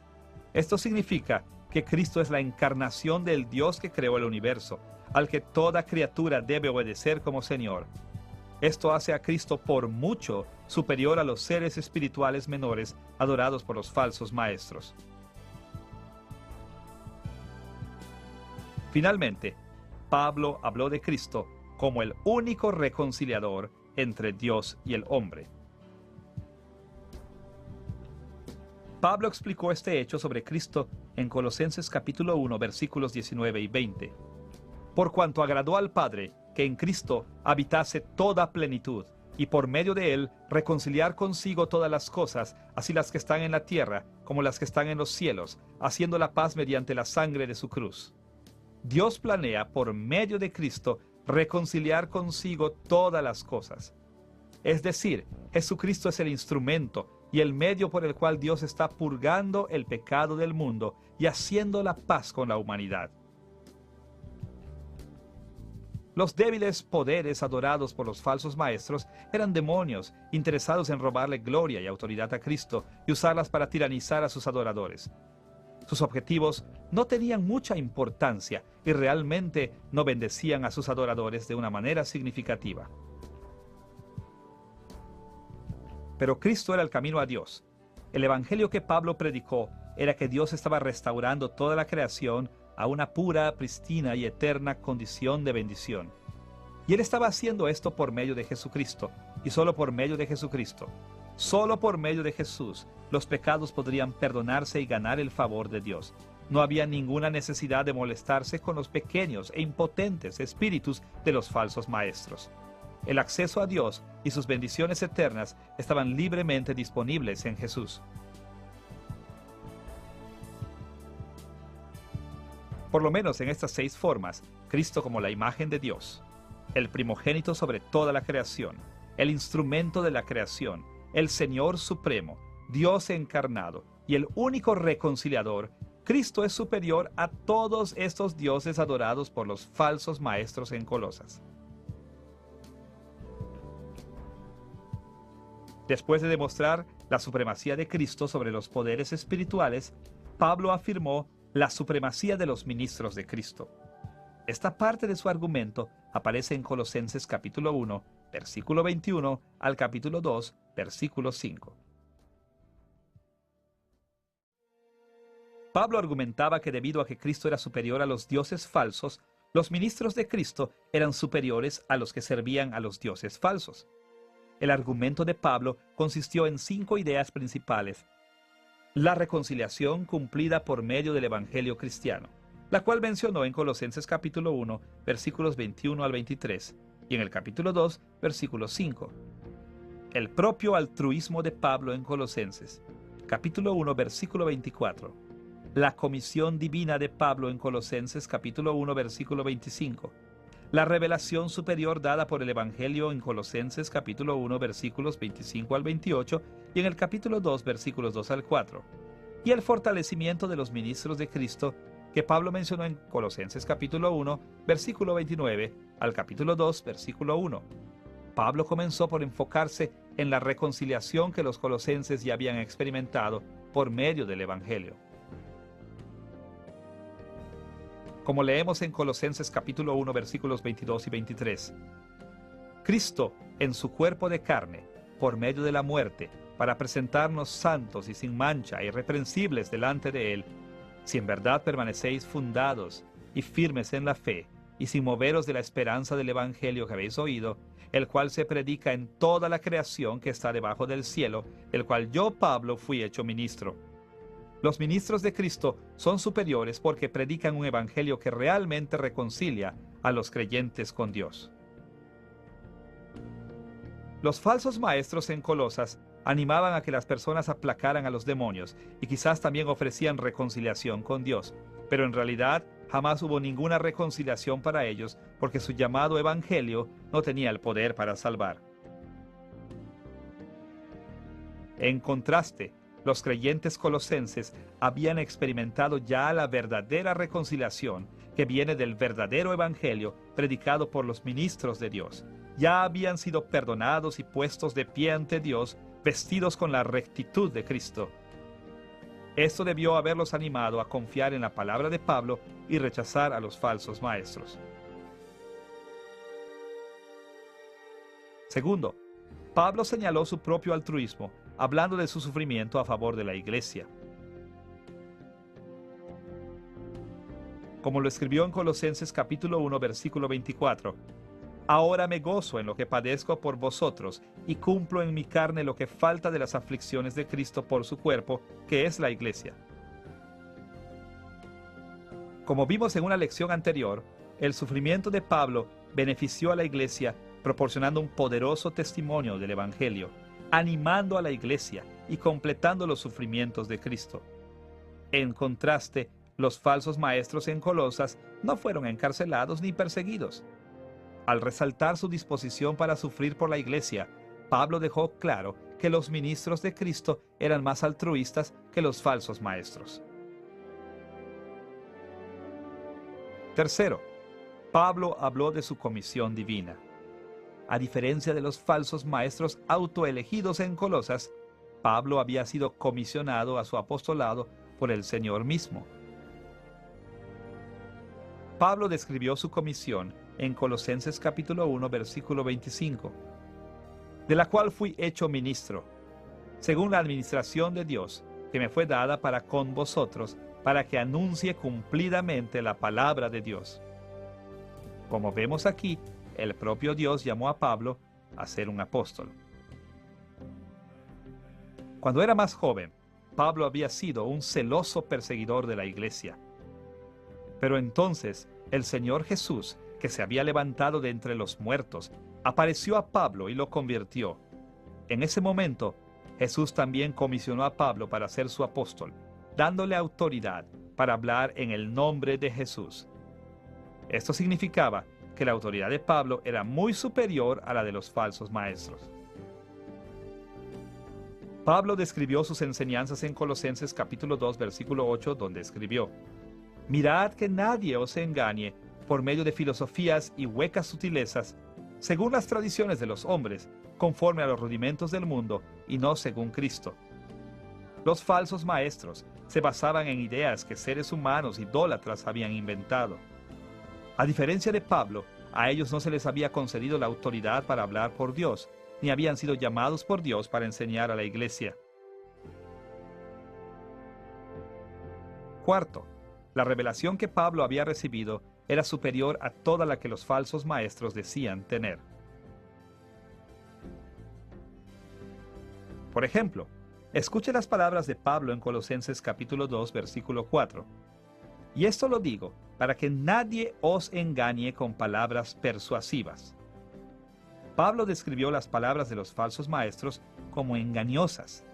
Esto significa que Cristo es la encarnación del Dios que creó el universo, al que toda criatura debe obedecer como Señor. Esto hace a Cristo por mucho superior a los seres espirituales menores adorados por los falsos maestros. Finalmente, Pablo habló de Cristo como el único reconciliador entre Dios y el hombre. Pablo explicó este hecho sobre Cristo en Colosenses capítulo 1, versículos 19 y 20. Por cuanto agradó al Padre que en Cristo habitase toda plenitud, y por medio de él reconciliar consigo todas las cosas, así las que están en la tierra como las que están en los cielos, haciendo la paz mediante la sangre de su cruz. Dios planea por medio de Cristo reconciliar consigo todas las cosas. Es decir, Jesucristo es el instrumento y el medio por el cual Dios está purgando el pecado del mundo y haciendo la paz con la humanidad. Los débiles poderes adorados por los falsos maestros eran demonios interesados en robarle gloria y autoridad a Cristo y usarlas para tiranizar a sus adoradores. Sus objetivos no tenían mucha importancia y realmente no bendecían a sus adoradores de una manera significativa. Pero Cristo era el camino a Dios. El evangelio que Pablo predicó era que Dios estaba restaurando toda la creación a una pura, pristina y eterna condición de bendición. Y él estaba haciendo esto por medio de Jesucristo, y solo por medio de Jesucristo. Solo por medio de Jesús, los pecados podrían perdonarse y ganar el favor de Dios. No había ninguna necesidad de molestarse con los pequeños e impotentes espíritus de los falsos maestros. El acceso a Dios y sus bendiciones eternas estaban libremente disponibles en Jesús. Por lo menos en estas 6 formas, Cristo como la imagen de Dios, el primogénito sobre toda la creación, el instrumento de la creación, el Señor supremo, Dios encarnado y el único reconciliador, Cristo es superior a todos estos dioses adorados por los falsos maestros en Colosas. Después de demostrar la supremacía de Cristo sobre los poderes espirituales, Pablo afirmó la supremacía de los ministros de Cristo. Esta parte de su argumento aparece en Colosenses capítulo 1, versículo 21 al capítulo 2, versículo 5. Pablo argumentaba que debido a que Cristo era superior a los dioses falsos, los ministros de Cristo eran superiores a los que servían a los dioses falsos. El argumento de Pablo consistió en 5 ideas principales. La reconciliación cumplida por medio del Evangelio cristiano, la cual mencionó en Colosenses capítulo 1, versículos 21 al 23, y en el capítulo 2, versículo 5. El propio altruismo de Pablo en Colosenses, capítulo 1, versículo 24. La comisión divina de Pablo en Colosenses capítulo 1, versículo 25. La revelación superior dada por el Evangelio en Colosenses capítulo 1, versículos 25 al 28 y en el capítulo 2, versículos 2 al 4. Y el fortalecimiento de los ministros de Cristo que Pablo mencionó en Colosenses capítulo 1, versículo 29 al capítulo 2, versículo 1. Pablo comenzó por enfocarse en la reconciliación que los colosenses ya habían experimentado por medio del Evangelio. Como leemos en Colosenses capítulo 1, versículos 22 y 23. Cristo, en su cuerpo de carne, por medio de la muerte, para presentarnos santos y sin mancha, irreprensibles delante de Él, si en verdad permanecéis fundados y firmes en la fe, y sin moveros de la esperanza del Evangelio que habéis oído, el cual se predica en toda la creación que está debajo del cielo, el cual yo, Pablo, fui hecho ministro. Los ministros de Cristo son superiores porque predican un evangelio que realmente reconcilia a los creyentes con Dios. Los falsos maestros en Colosas animaban a que las personas aplacaran a los demonios y quizás también ofrecían reconciliación con Dios, pero en realidad jamás hubo ninguna reconciliación para ellos porque su llamado evangelio no tenía el poder para salvar. En contraste, los creyentes colosenses habían experimentado ya la verdadera reconciliación que viene del verdadero evangelio predicado por los ministros de Dios. Ya habían sido perdonados y puestos de pie ante Dios, vestidos con la rectitud de Cristo. Esto debió haberlos animado a confiar en la palabra de Pablo y rechazar a los falsos maestros. Segundo, Pablo señaló su propio altruismo, hablando de su sufrimiento a favor de la iglesia. Como lo escribió en Colosenses capítulo 1, versículo 24, «Ahora me gozo en lo que padezco por vosotros y cumplo en mi carne lo que falta de las aflicciones de Cristo por su cuerpo, que es la iglesia». Como vimos en una lección anterior, el sufrimiento de Pablo benefició a la iglesia proporcionando un poderoso testimonio del evangelio, animando a la iglesia y completando los sufrimientos de Cristo. En contraste, los falsos maestros en Colosas no fueron encarcelados ni perseguidos. Al resaltar su disposición para sufrir por la iglesia, Pablo dejó claro que los ministros de Cristo eran más altruistas que los falsos maestros. Tercero, Pablo habló de su comisión divina. A diferencia de los falsos maestros autoelegidos en Colosas, Pablo había sido comisionado a su apostolado por el Señor mismo. Pablo describió su comisión en Colosenses capítulo 1, versículo 25, de la cual fui hecho ministro, según la administración de Dios, que me fue dada para con vosotros, para que anuncie cumplidamente la palabra de Dios. Como vemos aquí, el propio Dios llamó a Pablo a ser un apóstol. Cuando era más joven, Pablo había sido un celoso perseguidor de la iglesia. Pero entonces el Señor Jesús, que se había levantado de entre los muertos, apareció a Pablo y lo convirtió. En ese momento, Jesús también comisionó a Pablo para ser su apóstol, dándole autoridad para hablar en el nombre de Jesús. Esto significaba que la autoridad de Pablo era muy superior a la de los falsos maestros. Pablo describió sus enseñanzas en Colosenses capítulo 2, versículo 8, donde escribió: «Mirad que nadie os engañe por medio de filosofías y huecas sutilezas, según las tradiciones de los hombres, conforme a los rudimentos del mundo y no según Cristo». Los falsos maestros se basaban en ideas que seres humanos idólatras habían inventado. A diferencia de Pablo, a ellos no se les había concedido la autoridad para hablar por Dios, ni habían sido llamados por Dios para enseñar a la iglesia. Cuarto, la revelación que Pablo había recibido era superior a toda la que los falsos maestros decían tener. Por ejemplo, escuche las palabras de Pablo en Colosenses capítulo 2, versículo 4. «Y esto lo digo, para que nadie os engañe con palabras persuasivas». Pablo describió las palabras de los falsos maestros como engañosas.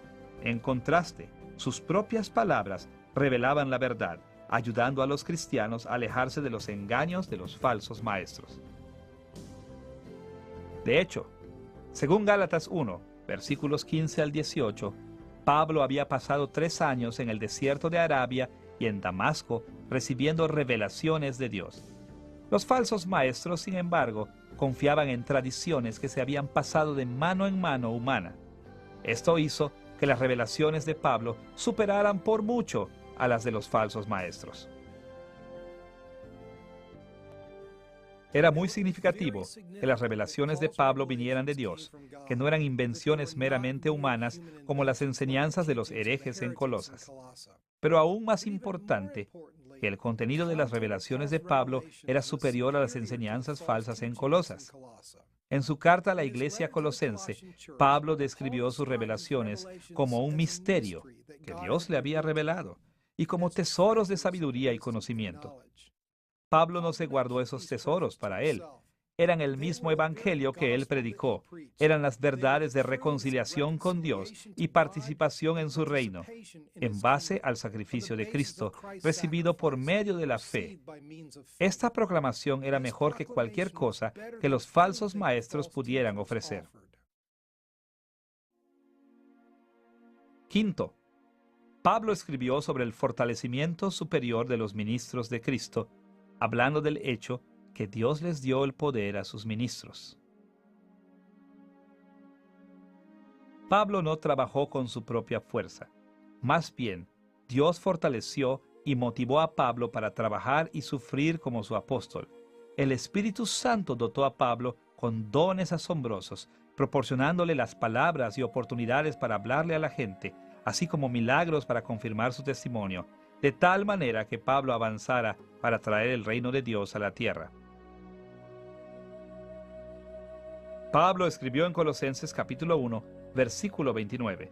En contraste, sus propias palabras revelaban la verdad, ayudando a los cristianos a alejarse de los engaños de los falsos maestros. De hecho, según Gálatas 1, versículos 15 al 18, Pablo había pasado 3 años en el desierto de Arabia y en Damasco recibiendo revelaciones de Dios. Los falsos maestros, sin embargo, confiaban en tradiciones que se habían pasado de mano en mano humana. Esto hizo que las revelaciones de Pablo superaran por mucho a las de los falsos maestros. Era muy significativo que las revelaciones de Pablo vinieran de Dios, que no eran invenciones meramente humanas como las enseñanzas de los herejes en Colosas. Pero aún más importante, que el contenido de las revelaciones de Pablo era superior a las enseñanzas falsas en Colosas. En su carta a la iglesia colosense, Pablo describió sus revelaciones como un misterio que Dios le había revelado y como tesoros de sabiduría y conocimiento. Pablo no se guardó esos tesoros para él. Eran el mismo evangelio que él predicó. Eran las verdades de reconciliación con Dios y participación en su reino, en base al sacrificio de Cristo, recibido por medio de la fe. Esta proclamación era mejor que cualquier cosa que los falsos maestros pudieran ofrecer. Quinto, Pablo escribió sobre el fortalecimiento superior de los ministros de Cristo, hablando del hecho que Dios les dio el poder a sus ministros. Pablo no trabajó con su propia fuerza. Más bien, Dios fortaleció y motivó a Pablo para trabajar y sufrir como su apóstol. El Espíritu Santo dotó a Pablo con dones asombrosos, proporcionándole las palabras y oportunidades para hablarle a la gente, así como milagros para confirmar su testimonio, de tal manera que Pablo avanzara para traer el reino de Dios a la tierra. Pablo escribió en Colosenses capítulo 1, versículo 29,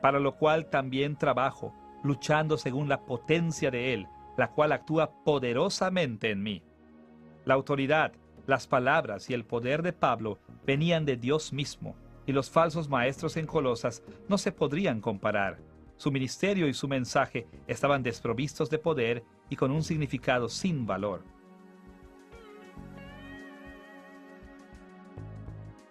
para lo cual también trabajo, luchando según la potencia de Él, la cual actúa poderosamente en mí. La autoridad, las palabras y el poder de Pablo venían de Dios mismo, y los falsos maestros en Colosas no se podrían comparar. Su ministerio y su mensaje estaban desprovistos de poder y con un significado sin valor.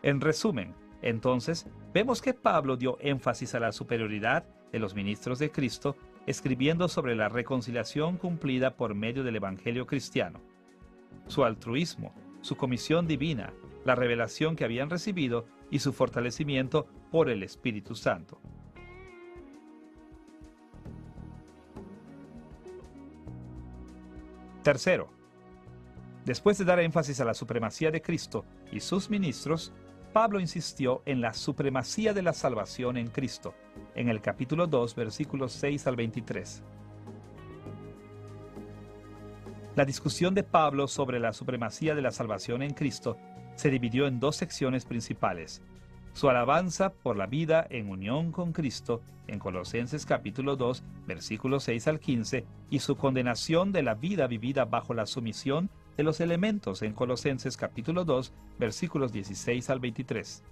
En resumen, entonces, vemos que Pablo dio énfasis a la superioridad de los ministros de Cristo, escribiendo sobre la reconciliación cumplida por medio del Evangelio cristiano, su altruismo, su comisión divina, la revelación que habían recibido y su fortalecimiento por el Espíritu Santo. Tercero, después de dar énfasis a la supremacía de Cristo y sus ministros, Pablo insistió en la supremacía de la salvación en Cristo, en el capítulo 2, versículos 6 al 23. La discusión de Pablo sobre la supremacía de la salvación en Cristo se dividió en dos secciones principales: su alabanza por la vida en unión con Cristo, en Colosenses capítulo 2, versículos 6 al 15, y su condenación de la vida vivida bajo la sumisión de los elementos en Colosenses capítulo 2, versículos 16 al 23.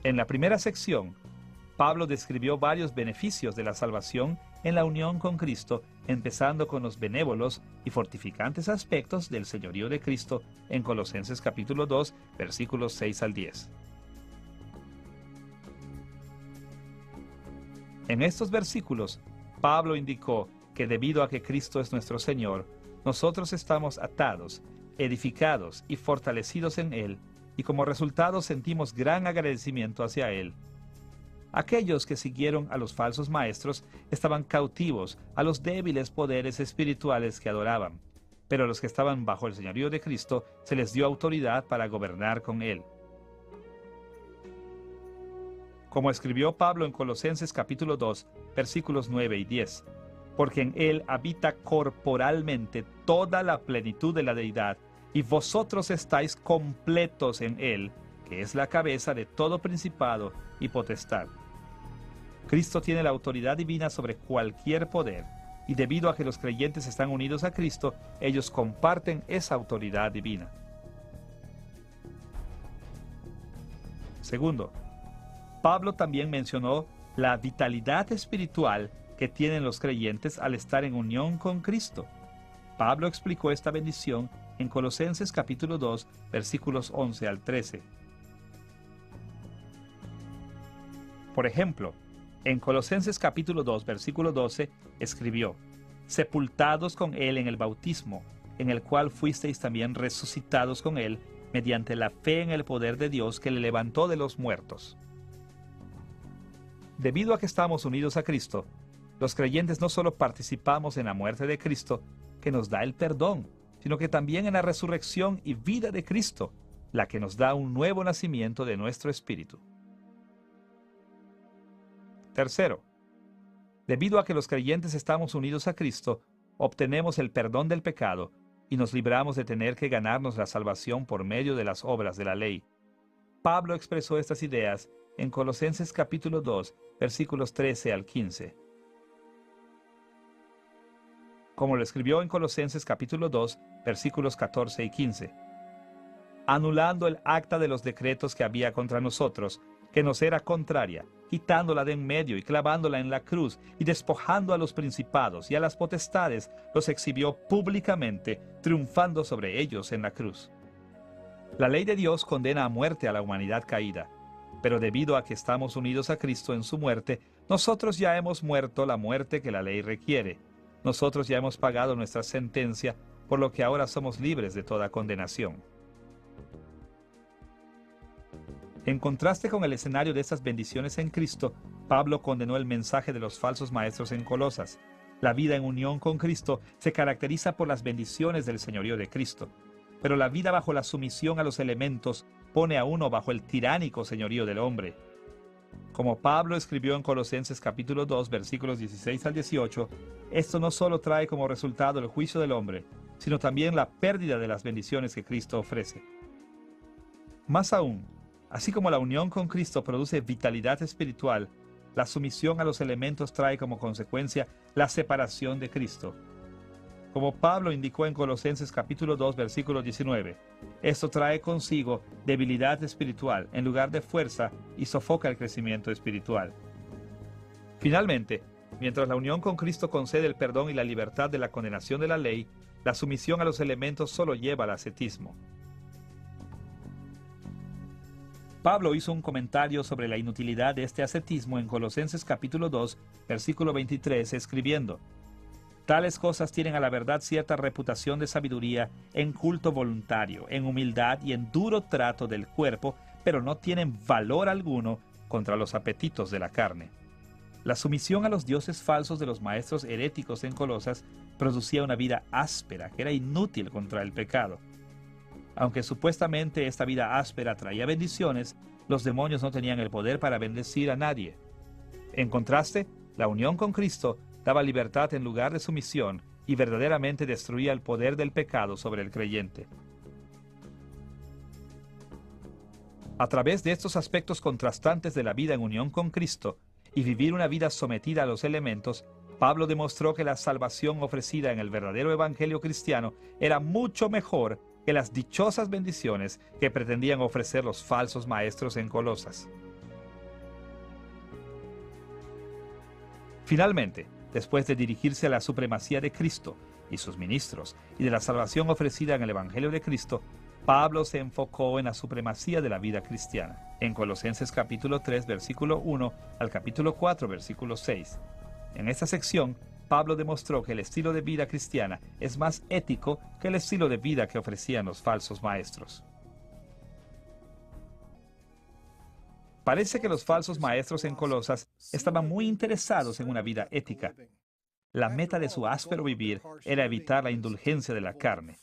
En la primera sección, Pablo describió varios beneficios de la salvación en la unión con Cristo, empezando con los benévolos y fortificantes aspectos del señorío de Cristo en Colosenses capítulo 2, versículos 6 al 10. En estos versículos, Pablo indicó que debido a que Cristo es nuestro Señor, nosotros estamos atados, edificados y fortalecidos en Él, y como resultado sentimos gran agradecimiento hacia Él. Aquellos que siguieron a los falsos maestros estaban cautivos a los débiles poderes espirituales que adoraban, pero a los que estaban bajo el señorío de Cristo se les dio autoridad para gobernar con Él. Como escribió Pablo en Colosenses capítulo 2, versículos 9 y 10, porque en Él habita corporalmente toda la plenitud de la deidad, y vosotros estáis completos en Él, que es la cabeza de todo principado y potestad. Cristo tiene la autoridad divina sobre cualquier poder, y debido a que los creyentes están unidos a Cristo, ellos comparten esa autoridad divina. Segundo, Pablo también mencionó la vitalidad espiritual que tienen los creyentes al estar en unión con Cristo. Pablo explicó esta bendición en Colosenses capítulo 2, versículos 11 al 13. Por ejemplo, en Colosenses capítulo 2, versículo 12, escribió: sepultados con Él en el bautismo, en el cual fuisteis también resucitados con Él, mediante la fe en el poder de Dios que le levantó de los muertos. Debido a que estamos unidos a Cristo, los creyentes no solo participamos en la muerte de Cristo, que nos da el perdón, sino que también en la resurrección y vida de Cristo, la que nos da un nuevo nacimiento de nuestro espíritu. Tercero, debido a que los creyentes estamos unidos a Cristo, obtenemos el perdón del pecado y nos libramos de tener que ganarnos la salvación por medio de las obras de la ley. Pablo expresó estas ideas en Colosenses capítulo 2, versículos 13 al 15. Como lo escribió en Colosenses capítulo 2, versículos 14 y 15. Anulando el acta de los decretos que había contra nosotros, que nos era contraria, quitándola de en medio y clavándola en la cruz, y despojando a los principados y a las potestades, los exhibió públicamente, triunfando sobre ellos en la cruz. La ley de Dios condena a muerte a la humanidad caída, pero debido a que estamos unidos a Cristo en su muerte, nosotros ya hemos muerto la muerte que la ley requiere. Nosotros ya hemos pagado nuestra sentencia, por lo que ahora somos libres de toda condenación. En contraste con el escenario de estas bendiciones en Cristo, Pablo condenó el mensaje de los falsos maestros en Colosas. La vida en unión con Cristo se caracteriza por las bendiciones del señorío de Cristo, pero la vida bajo la sumisión a los elementos pone a uno bajo el tiránico señorío del hombre. Como Pablo escribió en Colosenses capítulo 2, versículos 16 al 18, esto no solo trae como resultado el juicio del hombre, sino también la pérdida de las bendiciones que Cristo ofrece. Más aún, así como la unión con Cristo produce vitalidad espiritual, la sumisión a los elementos trae como consecuencia la separación de Cristo. Como Pablo indicó en Colosenses capítulo 2, versículo 19, esto trae consigo debilidad espiritual en lugar de fuerza y sofoca el crecimiento espiritual. Finalmente, mientras la unión con Cristo concede el perdón y la libertad de la condenación de la ley, la sumisión a los elementos solo lleva al ascetismo. Pablo hizo un comentario sobre la inutilidad de este ascetismo en Colosenses capítulo 2, versículo 23, escribiendo: tales cosas tienen a la verdad cierta reputación de sabiduría en culto voluntario, en humildad y en duro trato del cuerpo, pero no tienen valor alguno contra los apetitos de la carne. La sumisión a los dioses falsos de los maestros heréticos en Colosas producía una vida áspera que era inútil contra el pecado. Aunque supuestamente esta vida áspera traía bendiciones, los demonios no tenían el poder para bendecir a nadie. En contraste, la unión con Cristo daba libertad en lugar de sumisión y verdaderamente destruía el poder del pecado sobre el creyente. A través de estos aspectos contrastantes de la vida en unión con Cristo y vivir una vida sometida a los elementos, Pablo demostró que la salvación ofrecida en el verdadero evangelio cristiano era mucho mejor que las dichosas bendiciones que pretendían ofrecer los falsos maestros en Colosas. Finalmente, después de dirigirse a la supremacía de Cristo y sus ministros y de la salvación ofrecida en el Evangelio de Cristo, Pablo se enfocó en la supremacía de la vida cristiana, en Colosenses capítulo 3, versículo 1 al capítulo 4, versículo 6. En esta sección, Pablo demostró que el estilo de vida cristiana es más ético que el estilo de vida que ofrecían los falsos maestros. Parece que los falsos maestros en Colosas estaban muy interesados en una vida ética. La meta de su áspero vivir era evitar la indulgencia de la carne.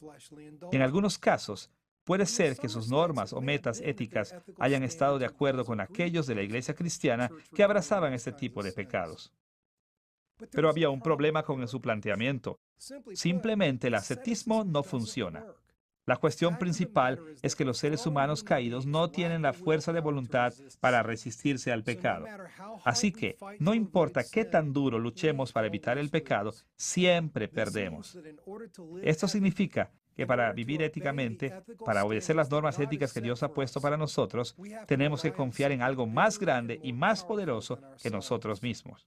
En algunos casos, puede ser que sus normas o metas éticas hayan estado de acuerdo con aquellos de la iglesia cristiana que abrazaban este tipo de pecados. Pero había un problema con su planteamiento. Simplemente el ascetismo no funciona. La cuestión principal es que los seres humanos caídos no tienen la fuerza de voluntad para resistirse al pecado. Así que, no importa qué tan duro luchemos para evitar el pecado, siempre perdemos. Esto significa que para vivir éticamente, para obedecer las normas éticas que Dios ha puesto para nosotros, tenemos que confiar en algo más grande y más poderoso que nosotros mismos.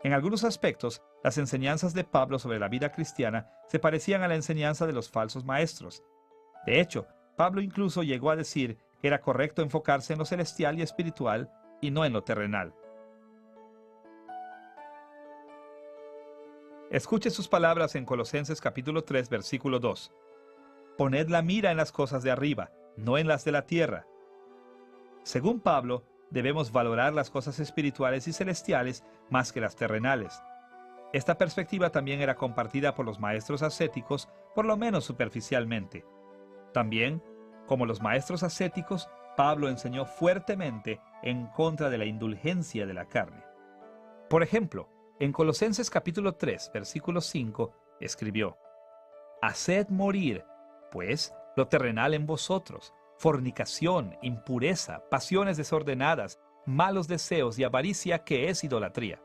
En algunos aspectos, las enseñanzas de Pablo sobre la vida cristiana se parecían a la enseñanza de los falsos maestros. De hecho, Pablo incluso llegó a decir que era correcto enfocarse en lo celestial y espiritual y no en lo terrenal. Escuche sus palabras en Colosenses capítulo 3, versículo 2. Poned la mira en las cosas de arriba, no en las de la tierra. Según Pablo, debemos valorar las cosas espirituales y celestiales más que las terrenales. Esta perspectiva también era compartida por los maestros ascéticos, por lo menos superficialmente. También, como los maestros ascéticos, Pablo enseñó fuertemente en contra de la indulgencia de la carne. Por ejemplo, En Colosenses capítulo 3, versículo 5, escribió: Haced morir, pues, lo terrenal en vosotros: fornicación, impureza, pasiones desordenadas, malos deseos y avaricia, que es idolatría.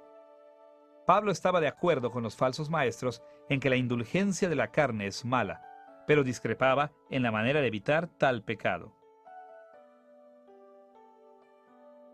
Pablo estaba de acuerdo con los falsos maestros en que la indulgencia de la carne es mala, pero discrepaba en la manera de evitar tal pecado.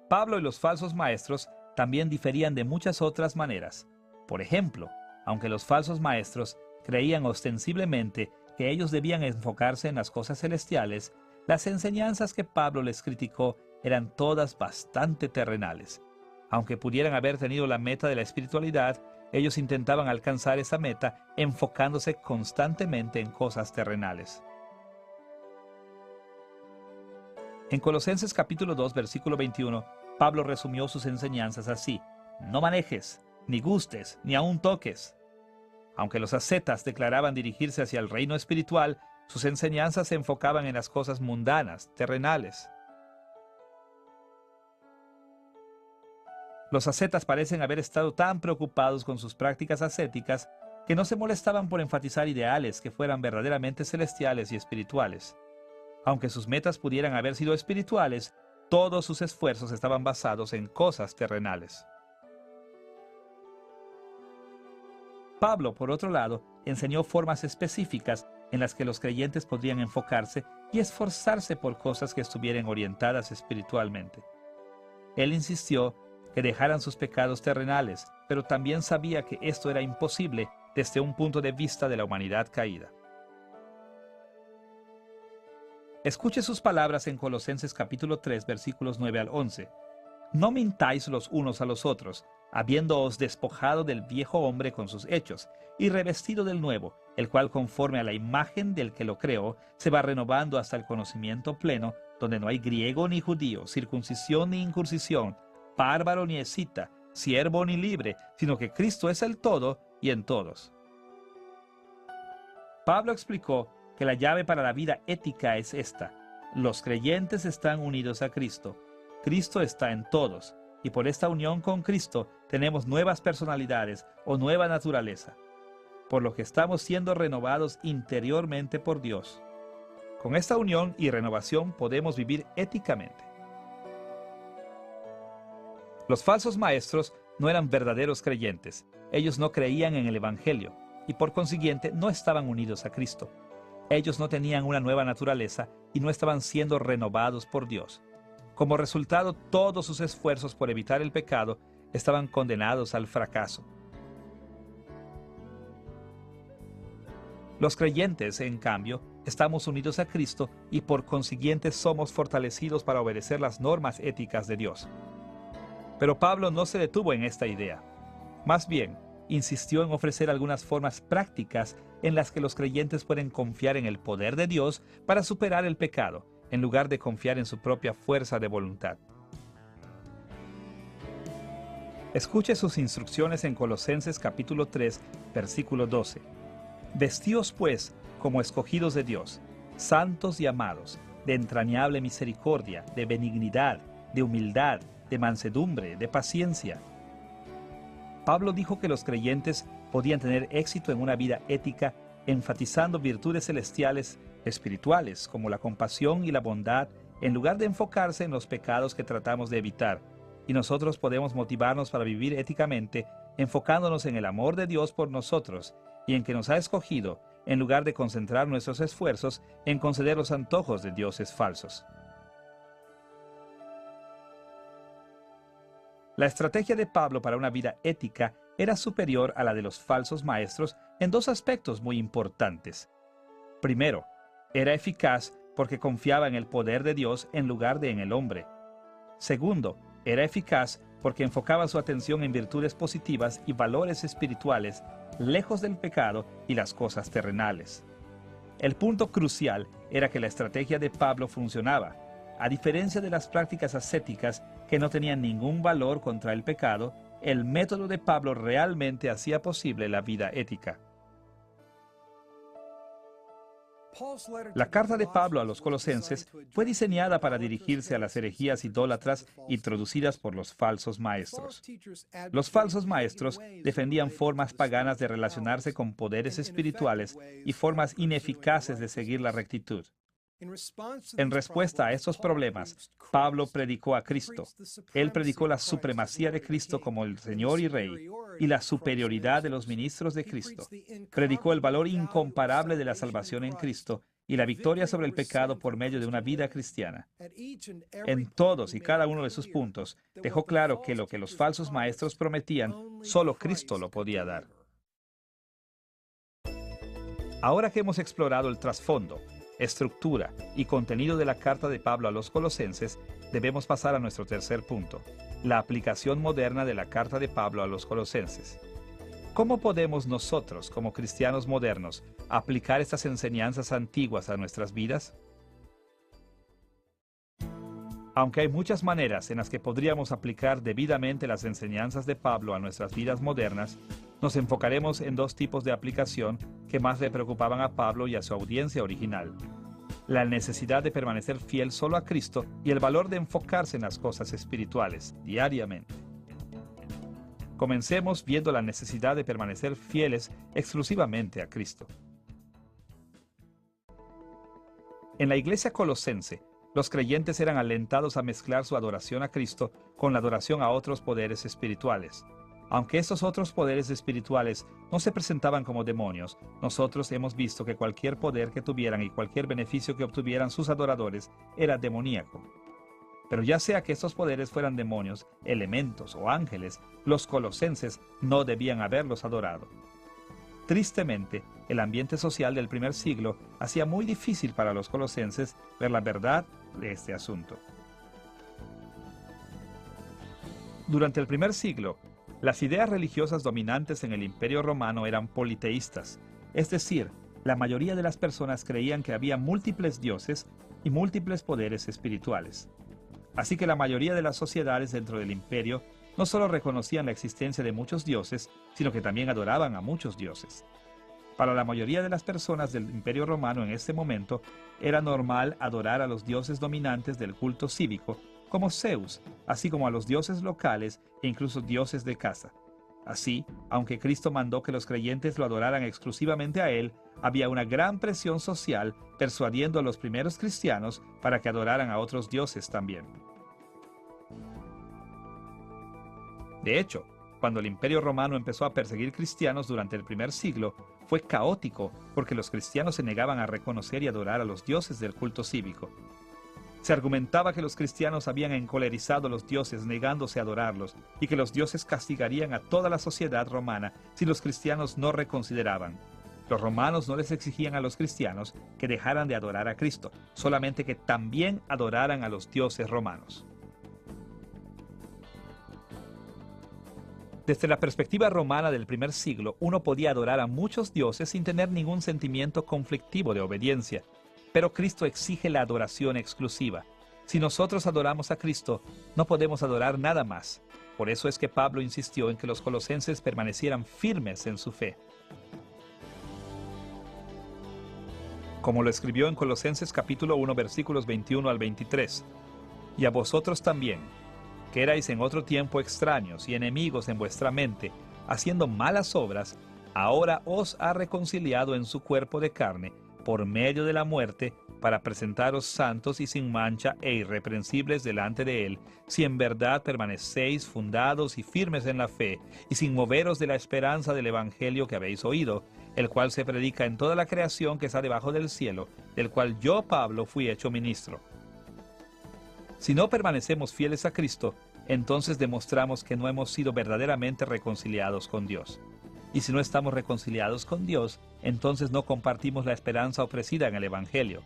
Pablo y los falsos maestros también diferían de muchas otras maneras. Por ejemplo, aunque los falsos maestros creían ostensiblemente que ellos debían enfocarse en las cosas celestiales, las enseñanzas que Pablo les criticó eran todas bastante terrenales. Aunque pudieran haber tenido la meta de la espiritualidad, ellos intentaban alcanzar esa meta enfocándose constantemente en cosas terrenales. En Colosenses capítulo 2, versículo 21, Pablo resumió sus enseñanzas así: no manejes, ni gustes, ni aun toques. Aunque los ascetas declaraban dirigirse hacia el reino espiritual, sus enseñanzas se enfocaban en las cosas mundanas, terrenales. Los ascetas parecen haber estado tan preocupados con sus prácticas ascéticas que no se molestaban por enfatizar ideales que fueran verdaderamente celestiales y espirituales. Aunque sus metas pudieran haber sido espirituales, todos sus esfuerzos estaban basados en cosas terrenales. Pablo, por otro lado, enseñó formas específicas en las que los creyentes podrían enfocarse y esforzarse por cosas que estuvieran orientadas espiritualmente. Él insistió que dejaran sus pecados terrenales, pero también sabía que esto era imposible desde un punto de vista de la humanidad caída. Escuche sus palabras en Colosenses capítulo 3, versículos 9 al 11. No mintáis los unos a los otros, habiéndoos despojado del viejo hombre con sus hechos, y revestido del nuevo, el cual conforme a la imagen del que lo creó, se va renovando hasta el conocimiento pleno, donde no hay griego ni judío, circuncisión ni incursión, bárbaro ni escita, siervo ni libre, sino que Cristo es el todo y en todos. Pablo explicó que la llave para la vida ética es esta: los creyentes están unidos a Cristo. Cristo está en todos, y por esta unión con Cristo tenemos nuevas personalidades o nueva naturaleza, por lo que estamos siendo renovados interiormente por Dios. Con esta unión y renovación podemos vivir éticamente. Los falsos maestros no eran verdaderos creyentes. Ellos no creían en el Evangelio y por consiguiente no estaban unidos a Cristo. Ellos no tenían una nueva naturaleza y no estaban siendo renovados por Dios. Como resultado, todos sus esfuerzos por evitar el pecado estaban condenados al fracaso. Los creyentes, en cambio, estamos unidos a Cristo y por consiguiente somos fortalecidos para obedecer las normas éticas de Dios. Pero Pablo no se detuvo en esta idea. Más bien, insistió en ofrecer algunas formas prácticas en las que los creyentes pueden confiar en el poder de Dios para superar el pecado, en lugar de confiar en su propia fuerza de voluntad. Escuche sus instrucciones en Colosenses capítulo 3, versículo 12. Vestíos pues como escogidos de Dios, santos y amados, de entrañable misericordia, de benignidad, de humildad, de mansedumbre, de paciencia. Pablo dijo que los creyentes podían tener éxito en una vida ética enfatizando virtudes celestiales, espirituales, como la compasión y la bondad, en lugar de enfocarse en los pecados que tratamos de evitar. Y nosotros podemos motivarnos para vivir éticamente, enfocándonos en el amor de Dios por nosotros y en que nos ha escogido, en lugar de concentrar nuestros esfuerzos en conceder los antojos de dioses falsos. La estrategia de Pablo para una vida ética era superior a la de los falsos maestros en dos aspectos muy importantes. Primero, era eficaz porque confiaba en el poder de Dios en lugar de en el hombre. Segundo, era eficaz porque enfocaba su atención en virtudes positivas y valores espirituales, lejos del pecado y las cosas terrenales. El punto crucial era que la estrategia de Pablo funcionaba. A diferencia de las prácticas ascéticas que no tenían ningún valor contra el pecado, el método de Pablo realmente hacía posible la vida ética. La carta de Pablo a los Colosenses fue diseñada para dirigirse a las herejías idólatras introducidas por los falsos maestros. Los falsos maestros defendían formas paganas de relacionarse con poderes espirituales y formas ineficaces de seguir la rectitud. En respuesta a estos problemas, Pablo predicó a Cristo. Él predicó la supremacía de Cristo como el Señor y Rey y la superioridad de los ministros de Cristo. Predicó el valor incomparable de la salvación en Cristo y la victoria sobre el pecado por medio de una vida cristiana. En todos y cada uno de sus puntos, dejó claro que lo que los falsos maestros prometían, solo Cristo lo podía dar. Ahora que hemos explorado el trasfondo, estructura y contenido de la carta de Pablo a los Colosenses, debemos pasar a nuestro tercer punto, la aplicación moderna de la carta de Pablo a los Colosenses. ¿Cómo podemos nosotros, como cristianos modernos, aplicar estas enseñanzas antiguas a nuestras vidas? Aunque hay muchas maneras en las que podríamos aplicar debidamente las enseñanzas de Pablo a nuestras vidas modernas, nos enfocaremos en dos tipos de aplicación que más le preocupaban a Pablo y a su audiencia original: la necesidad de permanecer fiel solo a Cristo y el valor de enfocarse en las cosas espirituales diariamente. Comencemos viendo la necesidad de permanecer fieles exclusivamente a Cristo. En la iglesia colosense, los creyentes eran alentados a mezclar su adoración a Cristo con la adoración a otros poderes espirituales. Aunque estos otros poderes espirituales no se presentaban como demonios, nosotros hemos visto que cualquier poder que tuvieran y cualquier beneficio que obtuvieran sus adoradores era demoníaco. Pero ya sea que estos poderes fueran demonios, elementos o ángeles, los colosenses no debían haberlos adorado. Tristemente, el ambiente social del primer siglo hacía muy difícil para los colosenses ver la verdad de este asunto. Durante el primer siglo, las ideas religiosas dominantes en el Imperio Romano eran politeístas, es decir, la mayoría de las personas creían que había múltiples dioses y múltiples poderes espirituales. Así que la mayoría de las sociedades dentro del imperio no solo reconocían la existencia de muchos dioses, sino que también adoraban a muchos dioses. Para la mayoría de las personas del Imperio Romano en ese momento, era normal adorar a los dioses dominantes del culto cívico, como Zeus, así como a los dioses locales e incluso dioses de casa. Así, aunque Cristo mandó que los creyentes lo adoraran exclusivamente a Él, había una gran presión social persuadiendo a los primeros cristianos para que adoraran a otros dioses también. De hecho, cuando el Imperio Romano empezó a perseguir cristianos durante el primer siglo, fue caótico porque los cristianos se negaban a reconocer y adorar a los dioses del culto cívico. Se argumentaba que los cristianos habían encolerizado a los dioses negándose a adorarlos y que los dioses castigarían a toda la sociedad romana si los cristianos no reconsideraban. Los romanos no les exigían a los cristianos que dejaran de adorar a Cristo, solamente que también adoraran a los dioses romanos. Desde la perspectiva romana del primer siglo, uno podía adorar a muchos dioses sin tener ningún sentimiento conflictivo de obediencia. Pero Cristo exige la adoración exclusiva. Si nosotros adoramos a Cristo, no podemos adorar nada más. Por eso es que Pablo insistió en que los colosenses permanecieran firmes en su fe. Como lo escribió en Colosenses capítulo 1, versículos 21 al 23. Y a vosotros también, que erais en otro tiempo extraños y enemigos en vuestra mente, haciendo malas obras, ahora os ha reconciliado en su cuerpo de carne, por medio de la muerte, para presentaros santos y sin mancha e irreprensibles delante de Él, si en verdad permanecéis fundados y firmes en la fe, y sin moveros de la esperanza del Evangelio que habéis oído, el cual se predica en toda la creación que está debajo del cielo, del cual yo, Pablo, fui hecho ministro. Si no permanecemos fieles a Cristo, entonces demostramos que no hemos sido verdaderamente reconciliados con Dios. Y si no estamos reconciliados con Dios, entonces no compartimos la esperanza ofrecida en el Evangelio.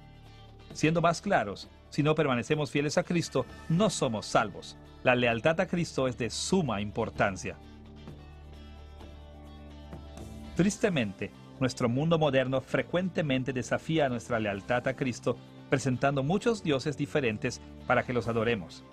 Siendo más claros, si no permanecemos fieles a Cristo, no somos salvos. La lealtad a Cristo es de suma importancia. Tristemente, nuestro mundo moderno frecuentemente desafía nuestra lealtad a Cristo, presentando muchos dioses diferentes para que los adoremos.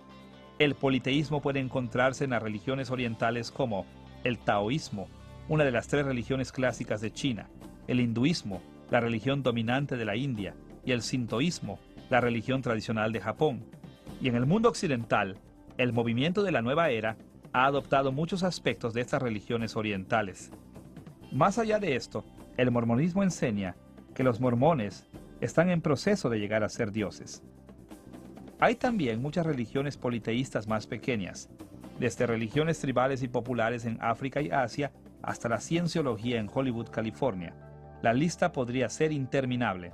El politeísmo puede encontrarse en las religiones orientales como el taoísmo, una de las 3 religiones clásicas de China, el hinduismo, la religión dominante de la India, y el sintoísmo, la religión tradicional de Japón. Y en el mundo occidental, el movimiento de la nueva era ha adoptado muchos aspectos de estas religiones orientales. Más allá de esto, el mormonismo enseña que los mormones están en proceso de llegar a ser dioses. Hay también muchas religiones politeístas más pequeñas, desde religiones tribales y populares en África y Asia hasta la cienciología en Hollywood, California. La lista podría ser interminable.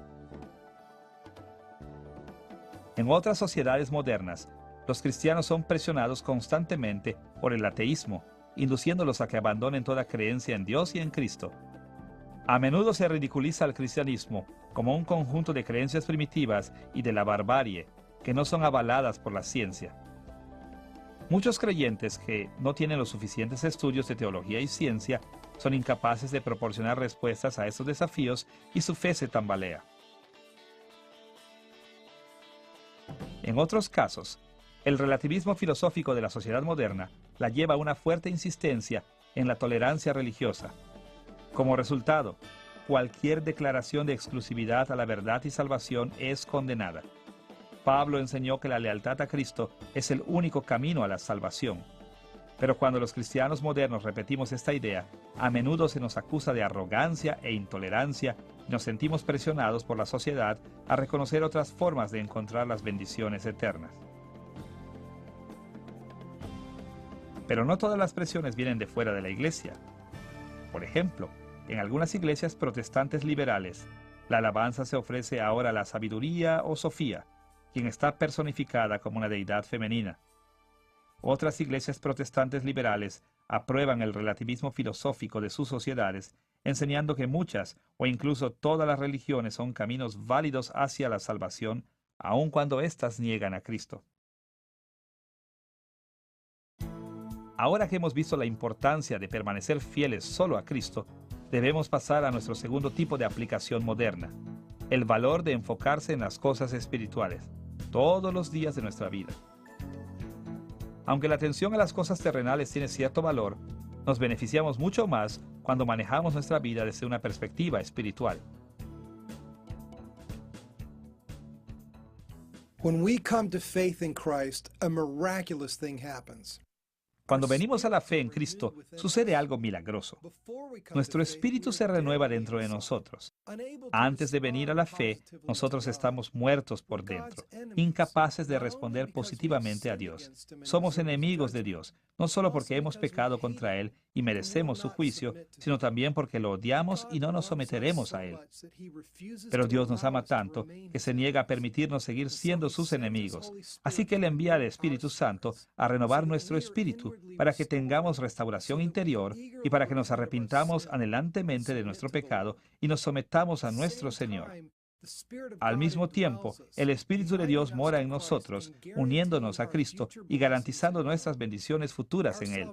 En otras sociedades modernas, los cristianos son presionados constantemente por el ateísmo, induciéndolos a que abandonen toda creencia en Dios y en Cristo. A menudo se ridiculiza al cristianismo como un conjunto de creencias primitivas y de la barbarie que no son avaladas por la ciencia. Muchos creyentes que no tienen los suficientes estudios de teología y ciencia son incapaces de proporcionar respuestas a estos desafíos y su fe se tambalea. En otros casos, el relativismo filosófico de la sociedad moderna la lleva a una fuerte insistencia en la tolerancia religiosa. Como resultado, cualquier declaración de exclusividad a la verdad y salvación es condenada. Pablo enseñó que la lealtad a Cristo es el único camino a la salvación. Pero cuando los cristianos modernos repetimos esta idea, a menudo se nos acusa de arrogancia e intolerancia y nos sentimos presionados por la sociedad a reconocer otras formas de encontrar las bendiciones eternas. Pero no todas las presiones vienen de fuera de la iglesia. Por ejemplo, en algunas iglesias protestantes liberales, la alabanza se ofrece ahora a la sabiduría o Sofía, quien está personificada como una deidad femenina. Otras iglesias protestantes liberales aprueban el relativismo filosófico de sus sociedades, enseñando que muchas o incluso todas las religiones son caminos válidos hacia la salvación, aun cuando éstas niegan a Cristo. Ahora que hemos visto la importancia de permanecer fieles solo a Cristo, debemos pasar a nuestro segundo tipo de aplicación moderna, el valor de enfocarse en las cosas espirituales, todos los días de nuestra vida. Aunque la atención a las cosas terrenales tiene cierto valor, nos beneficiamos mucho más cuando manejamos nuestra vida desde una perspectiva espiritual. When we come to faith in Christ, a miraculous thing happens. Cuando venimos a la fe en Cristo, sucede algo milagroso. Nuestro espíritu se renueva dentro de nosotros. Antes de venir a la fe, nosotros estamos muertos por dentro, incapaces de responder positivamente a Dios. Somos enemigos de Dios, no solo porque hemos pecado contra Él y merecemos su juicio, sino también porque lo odiamos y no nos someteremos a Él. Pero Dios nos ama tanto que se niega a permitirnos seguir siendo sus enemigos. Así que Él envía al Espíritu Santo a renovar nuestro espíritu para que tengamos restauración interior y para que nos arrepintamos anhelantemente de nuestro pecado y nos sometamos a nuestro Señor. Al mismo tiempo, el Espíritu de Dios mora en nosotros, uniéndonos a Cristo y garantizando nuestras bendiciones futuras en Él.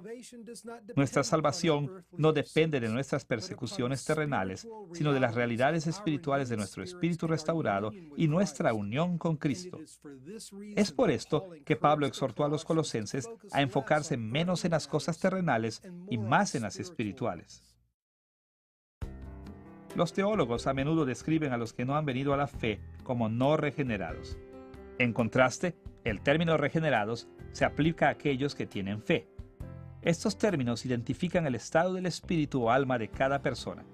Nuestra salvación no depende de nuestras persecuciones terrenales, sino de las realidades espirituales de nuestro espíritu restaurado y nuestra unión con Cristo. Es por esto que Pablo exhortó a los colosenses a enfocarse menos en las cosas terrenales y más en las espirituales. Los teólogos a menudo describen a los que no han venido a la fe como no regenerados. En contraste, el término regenerados se aplica a aquellos que tienen fe. Estos términos identifican el estado del espíritu o alma de cada persona.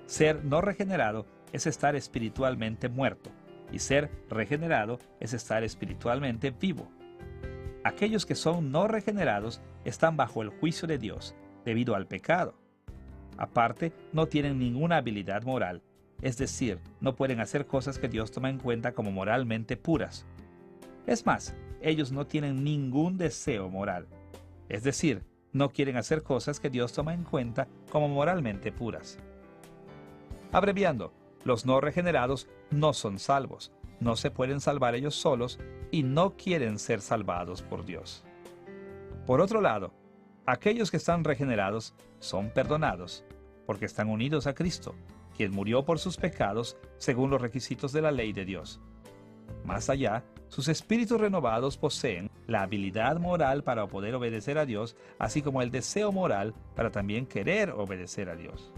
Ser no regenerado es estar espiritualmente muerto, y ser regenerado es estar espiritualmente vivo. Aquellos que son no regenerados están bajo el juicio de Dios, debido al pecado. Aparte, no tienen ninguna habilidad moral, es decir, no pueden hacer cosas que Dios toma en cuenta como moralmente puras. Es más, ellos no tienen ningún deseo moral, es decir, no quieren hacer cosas que Dios toma en cuenta como moralmente puras. Abreviando, los no regenerados no son salvos, no se pueden salvar ellos solos y no quieren ser salvados por Dios. Por otro lado, aquellos que están regenerados son perdonados, porque están unidos a Cristo, quien murió por sus pecados según los requisitos de la ley de Dios. Más allá, sus espíritus renovados poseen la habilidad moral para poder obedecer a Dios, así como el deseo moral para también querer obedecer a Dios.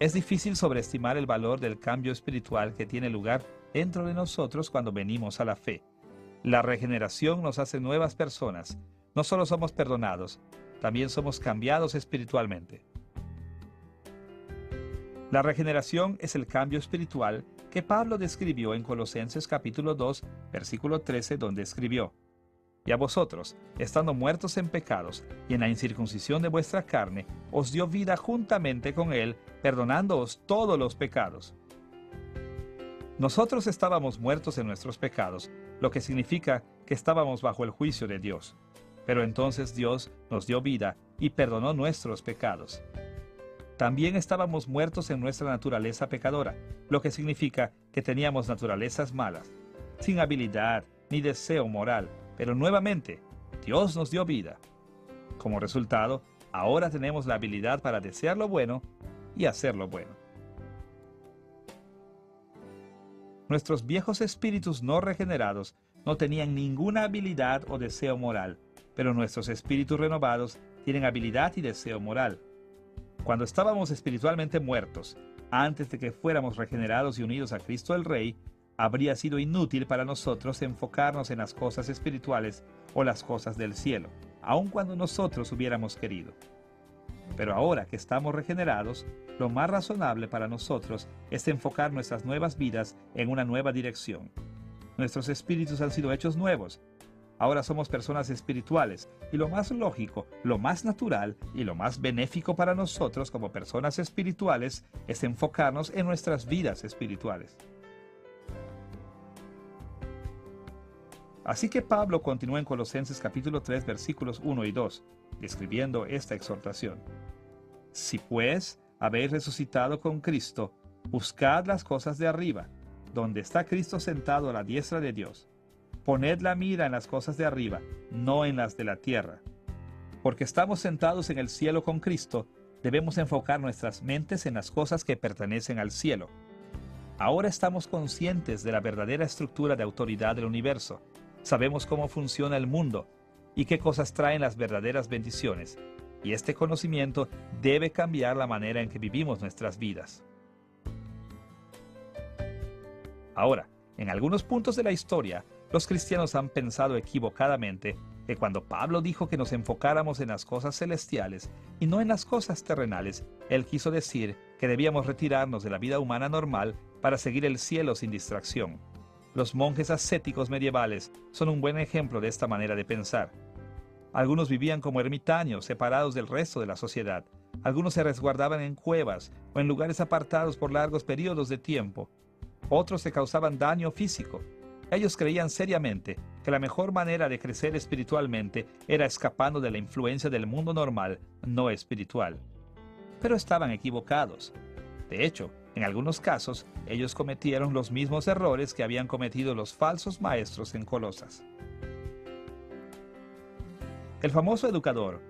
Es difícil sobreestimar el valor del cambio espiritual que tiene lugar dentro de nosotros cuando venimos a la fe. La regeneración nos hace nuevas personas. No solo somos perdonados, también somos cambiados espiritualmente. La regeneración es el cambio espiritual que Pablo describió en Colosenses capítulo 2, versículo 13, donde escribió: Y a vosotros, estando muertos en pecados y en la incircuncisión de vuestra carne, os dio vida juntamente con él, perdonándoos todos los pecados. Nosotros estábamos muertos en nuestros pecados, lo que significa que estábamos bajo el juicio de Dios. Pero entonces Dios nos dio vida y perdonó nuestros pecados. También estábamos muertos en nuestra naturaleza pecadora, lo que significa que teníamos naturalezas malas, sin habilidad ni deseo moral, pero nuevamente Dios nos dio vida. Como resultado, ahora tenemos la habilidad para desear lo bueno y hacer lo bueno. Nuestros viejos espíritus no regenerados no tenían ninguna habilidad o deseo moral, pero nuestros espíritus renovados tienen habilidad y deseo moral. Cuando estábamos espiritualmente muertos, antes de que fuéramos regenerados y unidos a Cristo el Rey, habría sido inútil para nosotros enfocarnos en las cosas espirituales o las cosas del cielo, aun cuando nosotros hubiéramos querido. Pero ahora que estamos regenerados, lo más razonable para nosotros es enfocar nuestras nuevas vidas en una nueva dirección. Nuestros espíritus han sido hechos nuevos. Ahora somos personas espirituales, y lo más lógico, lo más natural y lo más benéfico para nosotros como personas espirituales es enfocarnos en nuestras vidas espirituales. Así que Pablo continúa en Colosenses capítulo 3 versículos 1 y 2, describiendo esta exhortación. Si pues habéis resucitado con Cristo, buscad las cosas de arriba, donde está Cristo sentado a la diestra de Dios. Poned la mira en las cosas de arriba, no en las de la tierra. Porque estamos sentados en el cielo con Cristo, debemos enfocar nuestras mentes en las cosas que pertenecen al cielo. Ahora estamos conscientes de la verdadera estructura de autoridad del universo. Sabemos cómo funciona el mundo y qué cosas traen las verdaderas bendiciones. Y este conocimiento debe cambiar la manera en que vivimos nuestras vidas. Ahora, en algunos puntos de la historia, los cristianos han pensado equivocadamente que cuando Pablo dijo que nos enfocáramos en las cosas celestiales y no en las cosas terrenales, él quiso decir que debíamos retirarnos de la vida humana normal para seguir el cielo sin distracción. Los monjes ascéticos medievales son un buen ejemplo de esta manera de pensar. Algunos vivían como ermitaños, separados del resto de la sociedad. Algunos se resguardaban en cuevas o en lugares apartados por largos periodos de tiempo. Otros se causaban daño físico. Ellos creían seriamente que la mejor manera de crecer espiritualmente era escapando de la influencia del mundo normal, no espiritual. Pero estaban equivocados. De hecho, en algunos casos, ellos cometieron los mismos errores que habían cometido los falsos maestros en Colosas. El famoso educador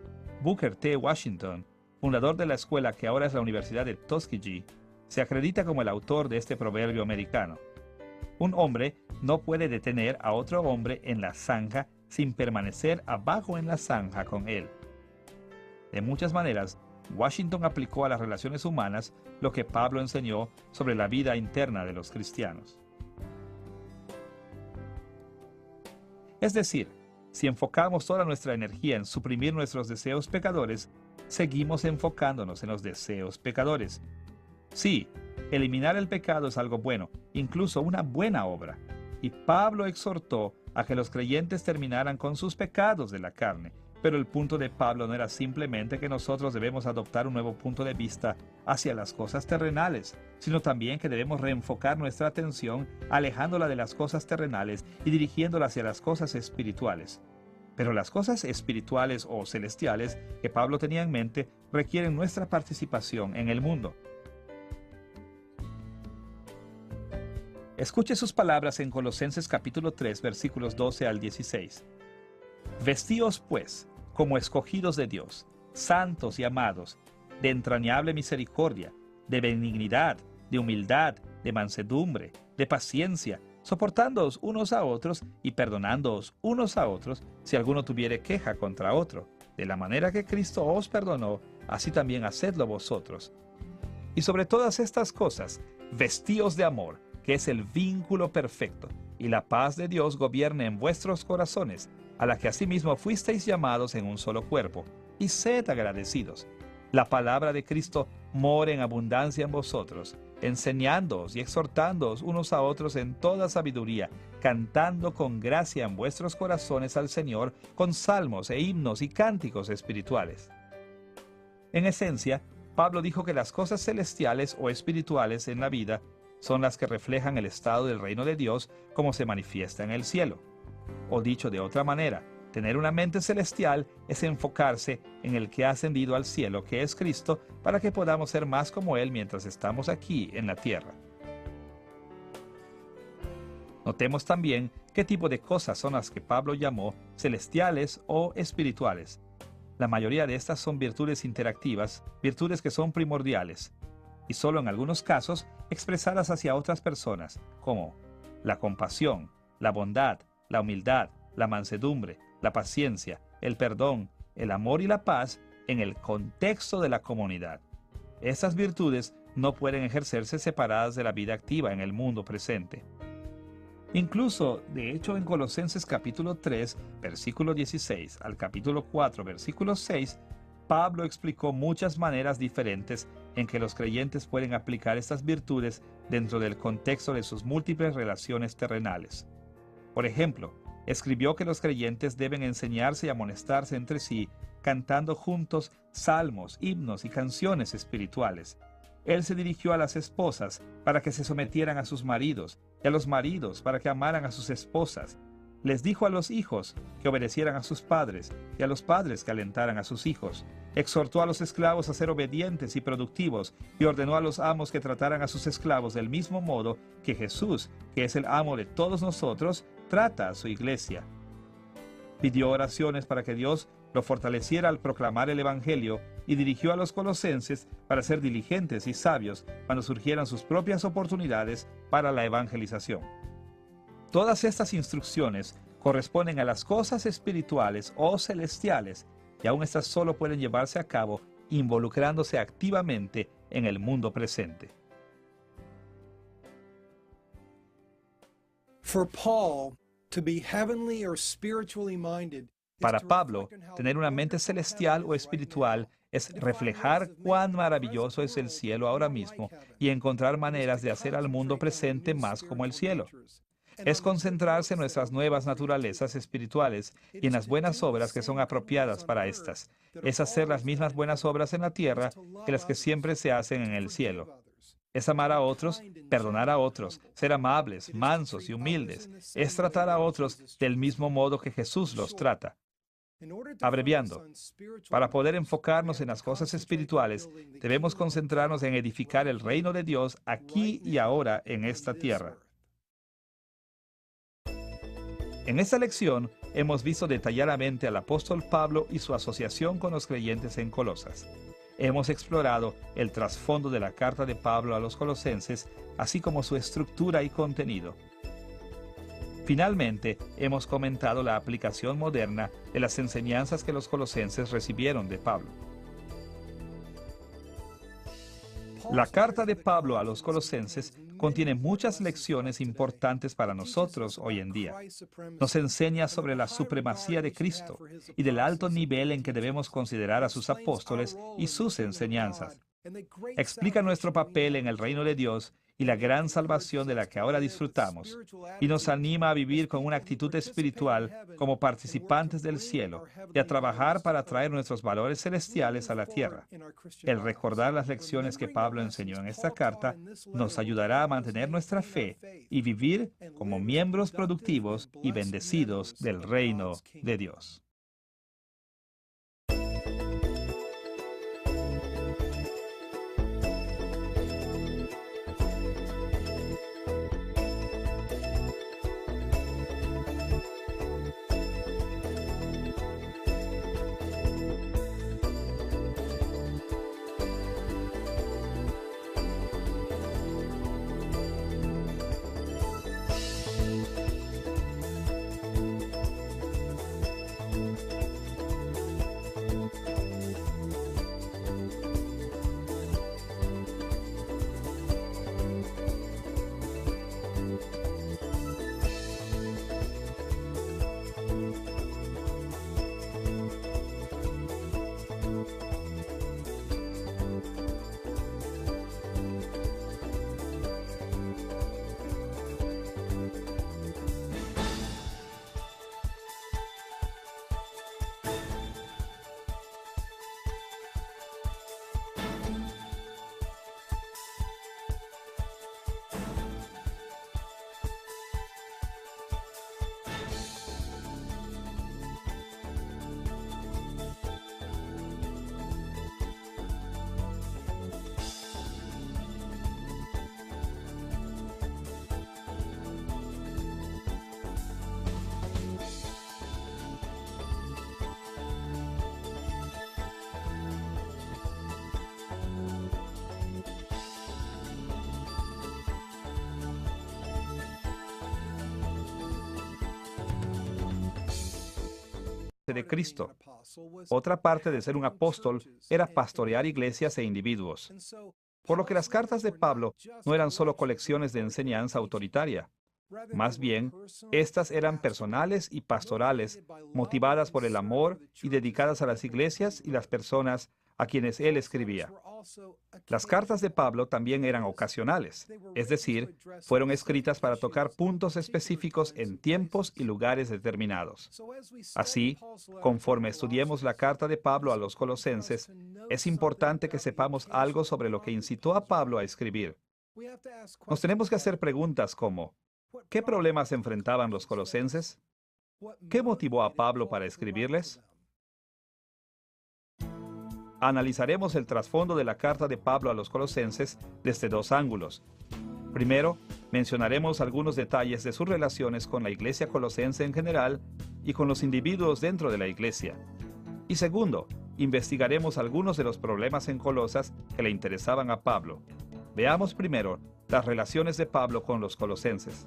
Booker T. Washington, fundador de la escuela que ahora es la Universidad de Tuskegee, se acredita como el autor de este proverbio americano. Un hombre no puede detener a otro hombre en la zanja sin permanecer abajo en la zanja con él. De muchas maneras, Washington aplicó a las relaciones humanas lo que Pablo enseñó sobre la vida interna de los cristianos. Es decir, si enfocamos toda nuestra energía en suprimir nuestros deseos pecadores, seguimos enfocándonos en los deseos pecadores. Sí, eliminar el pecado es algo bueno, incluso una buena obra. Y Pablo exhortó a que los creyentes terminaran con sus pecados de la carne. Pero el punto de Pablo no era simplemente que nosotros debemos adoptar un nuevo punto de vista hacia las cosas terrenales, sino también que debemos reenfocar nuestra atención alejándola de las cosas terrenales y dirigiéndola hacia las cosas espirituales. Pero las cosas espirituales o celestiales que Pablo tenía en mente requieren nuestra participación en el mundo. Escuche sus palabras en Colosenses capítulo 3, versículos 12 al 16. Vestíos, pues, como escogidos de Dios, santos y amados, de entrañable misericordia, de benignidad, de humildad, de mansedumbre, de paciencia, soportándoos unos a otros y perdonándoos unos a otros si alguno tuviere queja contra otro. De la manera que Cristo os perdonó, así también hacedlo vosotros. Y sobre todas estas cosas, vestíos de amor, que es el vínculo perfecto, y la paz de Dios gobierne en vuestros corazones, a la que asimismo fuisteis llamados en un solo cuerpo, y sed agradecidos. La palabra de Cristo more en abundancia en vosotros, enseñándoos y exhortándoos unos a otros en toda sabiduría, cantando con gracia en vuestros corazones al Señor, con salmos e himnos y cánticos espirituales. En esencia, Pablo dijo que las cosas celestiales o espirituales en la vida son las que reflejan el estado del reino de Dios como se manifiesta en el cielo. O dicho de otra manera, tener una mente celestial es enfocarse en el que ha ascendido al cielo, que es Cristo, para que podamos ser más como Él mientras estamos aquí en la tierra. Notemos también qué tipo de cosas son las que Pablo llamó celestiales o espirituales. La mayoría de estas son virtudes interactivas, virtudes que son primordiales, y solo en algunos casos expresadas hacia otras personas, como la compasión, la bondad, la humildad, la mansedumbre, la paciencia, el perdón, el amor y la paz en el contexto de la comunidad. Estas virtudes no pueden ejercerse separadas de la vida activa en el mundo presente. Incluso, de hecho, en Colosenses capítulo 3, versículo 16 al capítulo 4, versículo 6, Pablo explicó muchas maneras diferentes en que los creyentes pueden aplicar estas virtudes dentro del contexto de sus múltiples relaciones terrenales. Por ejemplo, escribió que los creyentes deben enseñarse y amonestarse entre sí, cantando juntos salmos, himnos y canciones espirituales. Él se dirigió a las esposas para que se sometieran a sus maridos, y a los maridos para que amaran a sus esposas. Les dijo a los hijos que obedecieran a sus padres, y a los padres que alentaran a sus hijos. Exhortó a los esclavos a ser obedientes y productivos, y ordenó a los amos que trataran a sus esclavos del mismo modo que Jesús, que es el amo de todos nosotros, trata a su iglesia. Pidió oraciones para que Dios lo fortaleciera al proclamar el Evangelio, y dirigió a los colosenses para ser diligentes y sabios cuando surgieran sus propias oportunidades para la evangelización. Todas estas instrucciones corresponden a las cosas espirituales o celestiales, y aún estas solo pueden llevarse a cabo involucrándose activamente en el mundo presente. For Paul, to be heavenly or spiritually minded, Para Pablo, tener una mente celestial o espiritual es reflejar cuán maravilloso es el cielo ahora mismo y encontrar maneras de hacer al mundo presente más como el cielo. Es concentrarse en nuestras nuevas naturalezas espirituales y en las buenas obras que son apropiadas para estas. Es hacer las mismas buenas obras en la tierra que las que siempre se hacen en el cielo. Es amar a otros, perdonar a otros, ser amables, mansos y humildes. Es tratar a otros del mismo modo que Jesús los trata. Abreviando, para poder enfocarnos en las cosas espirituales, debemos concentrarnos en edificar el reino de Dios aquí y ahora en esta tierra. En esta lección hemos visto detalladamente al apóstol Pablo y su asociación con los creyentes en Colosas. Hemos explorado el trasfondo de la carta de Pablo a los colosenses, así como su estructura y contenido. Finalmente, hemos comentado la aplicación moderna de las enseñanzas que los colosenses recibieron de Pablo. La carta de Pablo a los colosenses contiene muchas lecciones importantes para nosotros hoy en día. Nos enseña sobre la supremacía de Cristo y del alto nivel en que debemos considerar a sus apóstoles y sus enseñanzas. Explica nuestro papel en el reino de Dios y la gran salvación de la que ahora disfrutamos, y nos anima a vivir con una actitud espiritual como participantes del cielo y a trabajar para traer nuestros valores celestiales a la tierra. El recordar las lecciones que Pablo enseñó en esta carta nos ayudará a mantener nuestra fe y vivir como miembros productivos y bendecidos del reino de Dios. De Cristo. Otra parte de ser un apóstol era pastorear iglesias e individuos. Por lo que las cartas de Pablo no eran solo colecciones de enseñanza autoritaria. Más bien, estas eran personales y pastorales, motivadas por el amor y dedicadas a las iglesias y las personas a quienes él escribía. Las cartas de Pablo también eran ocasionales, es decir, fueron escritas para tocar puntos específicos en tiempos y lugares determinados. Así, conforme estudiemos la carta de Pablo a los colosenses, es importante que sepamos algo sobre lo que incitó a Pablo a escribir. Nos tenemos que hacer preguntas como: ¿qué problemas enfrentaban los colosenses? ¿Qué motivó a Pablo para escribirles? Analizaremos el trasfondo de la carta de Pablo a los colosenses desde dos ángulos. Primero, mencionaremos algunos detalles de sus relaciones con la iglesia colosense en general y con los individuos dentro de la iglesia. Y segundo, investigaremos algunos de los problemas en Colosas que le interesaban a Pablo. Veamos primero las relaciones de Pablo con los colosenses.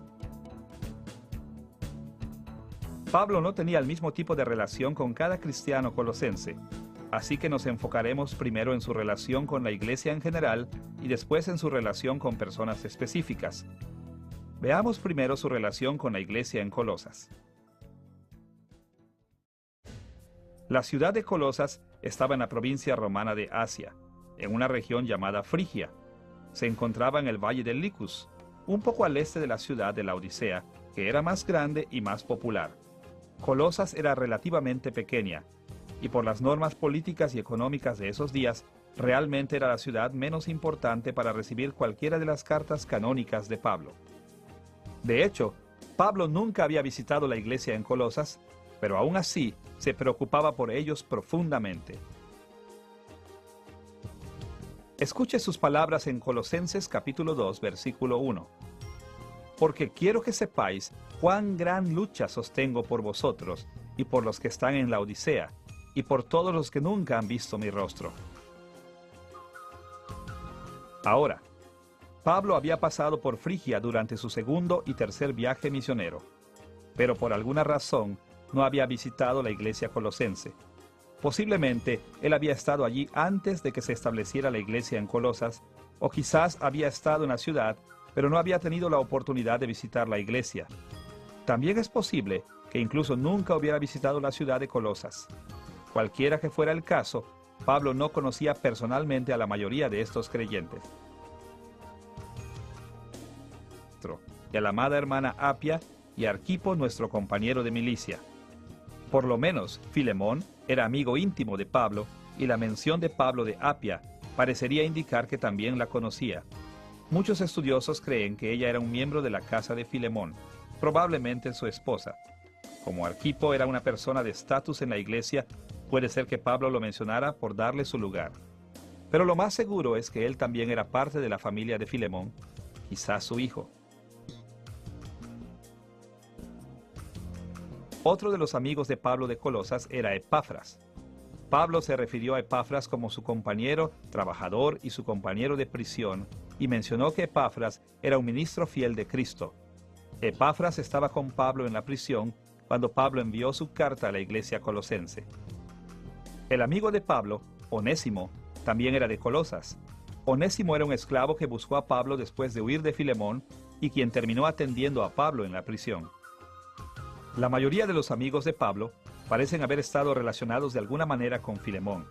Pablo no tenía el mismo tipo de relación con cada cristiano colosense. Así que nos enfocaremos primero en su relación con la iglesia en general y después en su relación con personas específicas. Veamos primero su relación con la iglesia en Colosas. La ciudad de Colosas estaba en la provincia romana de Asia, en una región llamada Frigia. Se encontraba en el valle del Licus, un poco al este de la ciudad de Laodicea, que era más grande y más popular. Colosas era relativamente pequeña, y por las normas políticas y económicas de esos días, realmente era la ciudad menos importante para recibir cualquiera de las cartas canónicas de Pablo. De hecho, Pablo nunca había visitado la iglesia en Colosas, pero aún así se preocupaba por ellos profundamente. Escuche sus palabras en Colosenses capítulo 2, versículo 1. Porque quiero que sepáis cuán gran lucha sostengo por vosotros y por los que están en la Odisea, y por todos los que nunca han visto mi rostro. Ahora, Pablo había pasado por Frigia durante su segundo y tercer viaje misionero, pero por alguna razón no había visitado la iglesia colosense. Posiblemente él había estado allí antes de que se estableciera la iglesia en Colosas, o quizás había estado en la ciudad, pero no había tenido la oportunidad de visitar la iglesia. También es posible que incluso nunca hubiera visitado la ciudad de Colosas. Cualquiera que fuera el caso, Pablo no conocía personalmente a la mayoría de estos creyentes. Y a la amada hermana Apia y Arquipo, nuestro compañero de milicia. Por lo menos, Filemón era amigo íntimo de Pablo, y la mención de Pablo de Apia parecería indicar que también la conocía. Muchos estudiosos creen que ella era un miembro de la casa de Filemón, probablemente su esposa. Como Arquipo era una persona de estatus en la iglesia, puede ser que Pablo lo mencionara por darle su lugar. Pero lo más seguro es que él también era parte de la familia de Filemón, quizás su hijo. Otro de los amigos de Pablo de Colosas era Epafras. Pablo se refirió a Epafras como su compañero, trabajador y su compañero de prisión, y mencionó que Epafras era un ministro fiel de Cristo. Epafras estaba con Pablo en la prisión cuando Pablo envió su carta a la iglesia colosense. El amigo de Pablo, Onésimo, también era de Colosas. Onésimo era un esclavo que buscó a Pablo después de huir de Filemón y quien terminó atendiendo a Pablo en la prisión. La mayoría de los amigos de Pablo parecen haber estado relacionados de alguna manera con Filemón.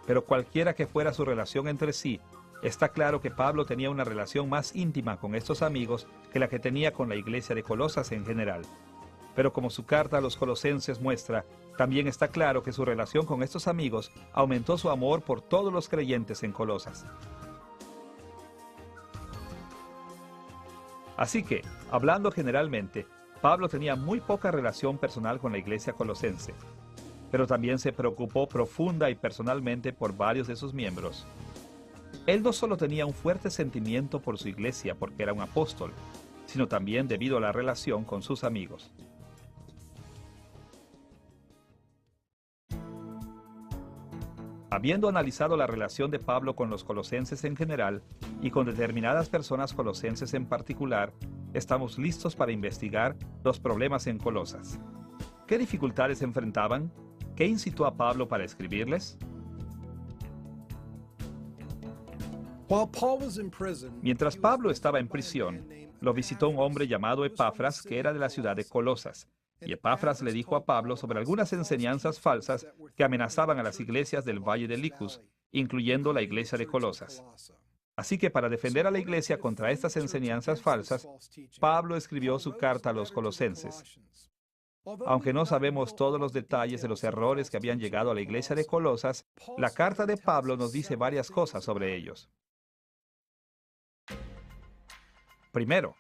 Pero cualquiera que fuera su relación entre sí, está claro que Pablo tenía una relación más íntima con estos amigos que la que tenía con la iglesia de Colosas en general. Pero como su carta a los colosenses muestra, También está claro que su relación con estos amigos aumentó su amor por todos los creyentes en Colosas. Así que, hablando generalmente, Pablo tenía muy poca relación personal con la iglesia colosense, pero también se preocupó profunda y personalmente por varios de sus miembros. Él no solo tenía un fuerte sentimiento por su iglesia porque era un apóstol, sino también debido a la relación con sus amigos. Habiendo analizado la relación de Pablo con los colosenses en general y con determinadas personas colosenses en particular, estamos listos para investigar los problemas en Colosas. ¿Qué dificultades enfrentaban? ¿Qué incitó a Pablo para escribirles? Mientras Pablo estaba en prisión, lo visitó un hombre llamado Epafras, que era de la ciudad de Colosas. Y Epafras le dijo a Pablo sobre algunas enseñanzas falsas que amenazaban a las iglesias del Valle de Licus, incluyendo la iglesia de Colosas. Así que para defender a la iglesia contra estas enseñanzas falsas, Pablo escribió su carta a los colosenses. Aunque no sabemos todos los detalles de los errores que habían llegado a la iglesia de Colosas, la carta de Pablo nos dice varias cosas sobre ellos. Primero,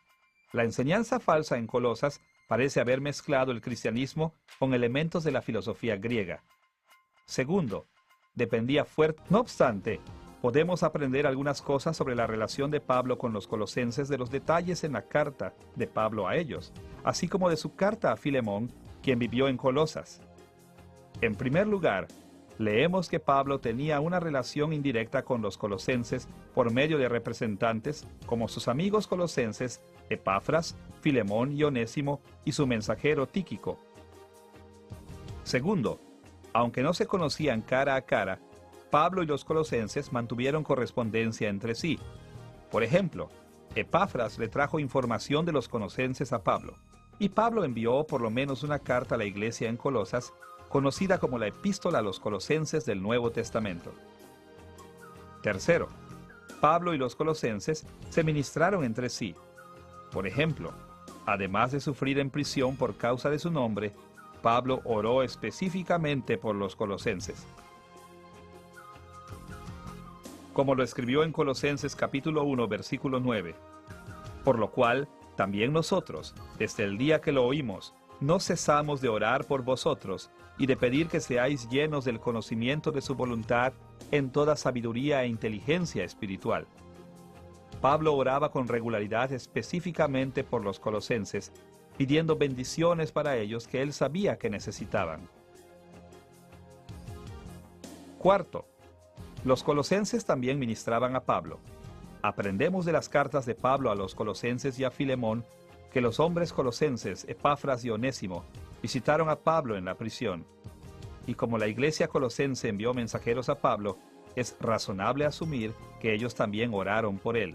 la enseñanza falsa en Colosas parece haber mezclado el cristianismo con elementos de la filosofía griega. Segundo, dependía fuerte. No obstante, podemos aprender algunas cosas sobre la relación de Pablo con los colosenses de los detalles en la carta de Pablo a ellos, así como de su carta a Filemón, quien vivió en Colosas. En primer lugar, leemos que Pablo tenía una relación indirecta con los colosenses por medio de representantes como sus amigos colosenses Epafras, Filemón y Onésimo y su mensajero Tíquico. Segundo, aunque no se conocían cara a cara, Pablo y los colosenses mantuvieron correspondencia entre sí. Por ejemplo, Epafras le trajo información de los colosenses a Pablo, y Pablo envió por lo menos una carta a la iglesia en Colosas, conocida como la Epístola a los Colosenses del Nuevo Testamento. Tercero, Pablo y los colosenses se ministraron entre sí. Por ejemplo, además de sufrir en prisión por causa de su nombre, Pablo oró específicamente por los colosenses. Como lo escribió en Colosenses capítulo 1, versículo 9. Por lo cual, también nosotros, desde el día que lo oímos, no cesamos de orar por vosotros y de pedir que seáis llenos del conocimiento de su voluntad en toda sabiduría e inteligencia espiritual. Pablo oraba con regularidad específicamente por los colosenses, pidiendo bendiciones para ellos que él sabía que necesitaban. Cuarto, los colosenses también ministraban a Pablo. Aprendemos de las cartas de Pablo a los colosenses y a Filemón que los hombres colosenses, Epafras y Onésimo, visitaron a Pablo en la prisión. Y como la iglesia colosense envió mensajeros a Pablo, es razonable asumir que ellos también oraron por él.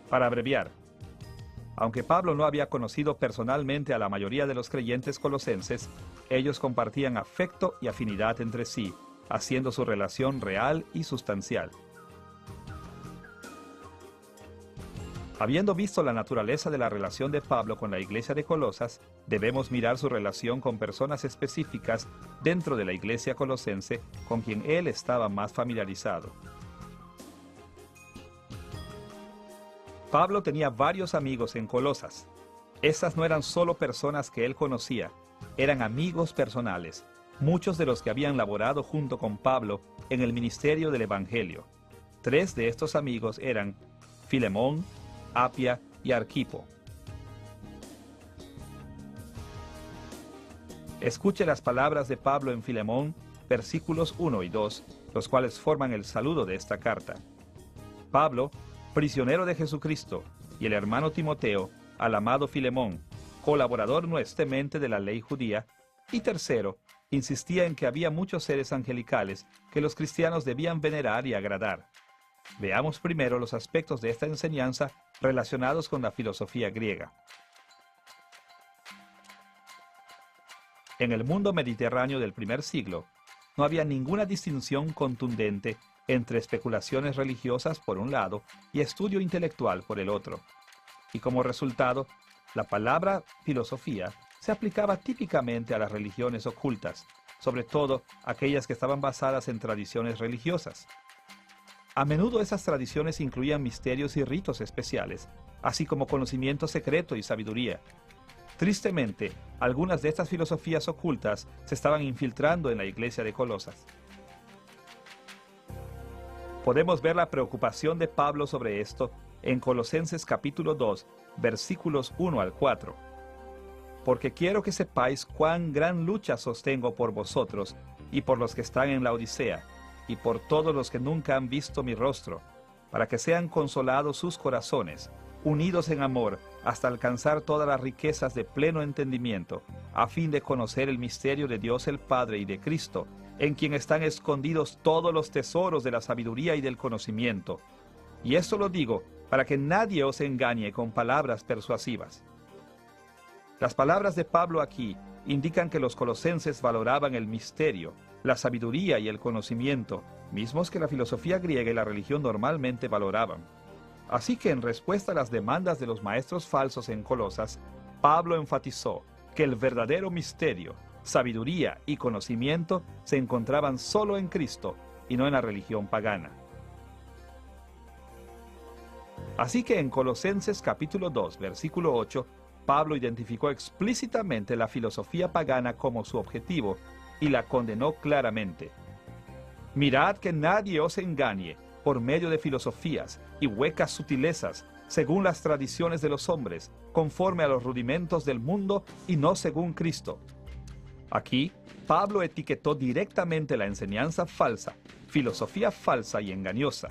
Para abreviar, aunque Pablo no había conocido personalmente a la mayoría de los creyentes colosenses, ellos compartían afecto y afinidad entre sí, haciendo su relación real y sustancial. Habiendo visto la naturaleza de la relación de Pablo con la iglesia de Colosas, debemos mirar su relación con personas específicas dentro de la iglesia colosense con quien él estaba más familiarizado. Pablo tenía varios amigos en Colosas. Estas no eran solo personas que él conocía, eran amigos personales, muchos de los que habían laborado junto con Pablo en el ministerio del Evangelio. 3 de estos amigos eran Filemón, Apia y Arquipo. Escuche las palabras de Pablo en Filemón, versículos 1 y 2, los cuales forman el saludo de esta carta. Pablo, prisionero de Jesucristo, y el hermano Timoteo, al amado Filemón, colaborador nuestamente de la ley judía, y tercero, insistía en que había muchos seres angelicales que los cristianos debían venerar y agradar. Veamos primero los aspectos de esta enseñanza relacionados con la filosofía griega. En el mundo mediterráneo del primer siglo, no había ninguna distinción contundente entre especulaciones religiosas por un lado y estudio intelectual por el otro. Y como resultado, la palabra filosofía se aplicaba típicamente a las religiones ocultas, sobre todo aquellas que estaban basadas en tradiciones religiosas. A menudo esas tradiciones incluían misterios y ritos especiales, así como conocimiento secreto y sabiduría. Tristemente, algunas de estas filosofías ocultas se estaban infiltrando en la iglesia de Colosas. Podemos ver la preocupación de Pablo sobre esto en Colosenses capítulo 2, versículos 1 al 4. Porque quiero que sepáis cuán gran lucha sostengo por vosotros y por los que están en la Odisea, y por todos los que nunca han visto mi rostro, para que sean consolados sus corazones, unidos en amor, hasta alcanzar todas las riquezas de pleno entendimiento, a fin de conocer el misterio de Dios el Padre y de Cristo, en quien están escondidos todos los tesoros de la sabiduría y del conocimiento. Y esto lo digo para que nadie os engañe con palabras persuasivas. Las palabras de Pablo aquí indican que los colosenses valoraban el misterio, la sabiduría y el conocimiento, mismos que la filosofía griega y la religión normalmente valoraban. Así que en respuesta a las demandas de los maestros falsos en Colosas, Pablo enfatizó que el verdadero misterio, sabiduría y conocimiento se encontraban solo en Cristo y no en la religión pagana. Así que en Colosenses capítulo 2, versículo 8, Pablo identificó explícitamente la filosofía pagana como su objetivo y la condenó claramente. Mirad que nadie os engañe por medio de filosofías y huecas sutilezas, según las tradiciones de los hombres, conforme a los rudimentos del mundo y no según Cristo. Aquí, Pablo etiquetó directamente la enseñanza falsa, filosofía falsa y engañosa.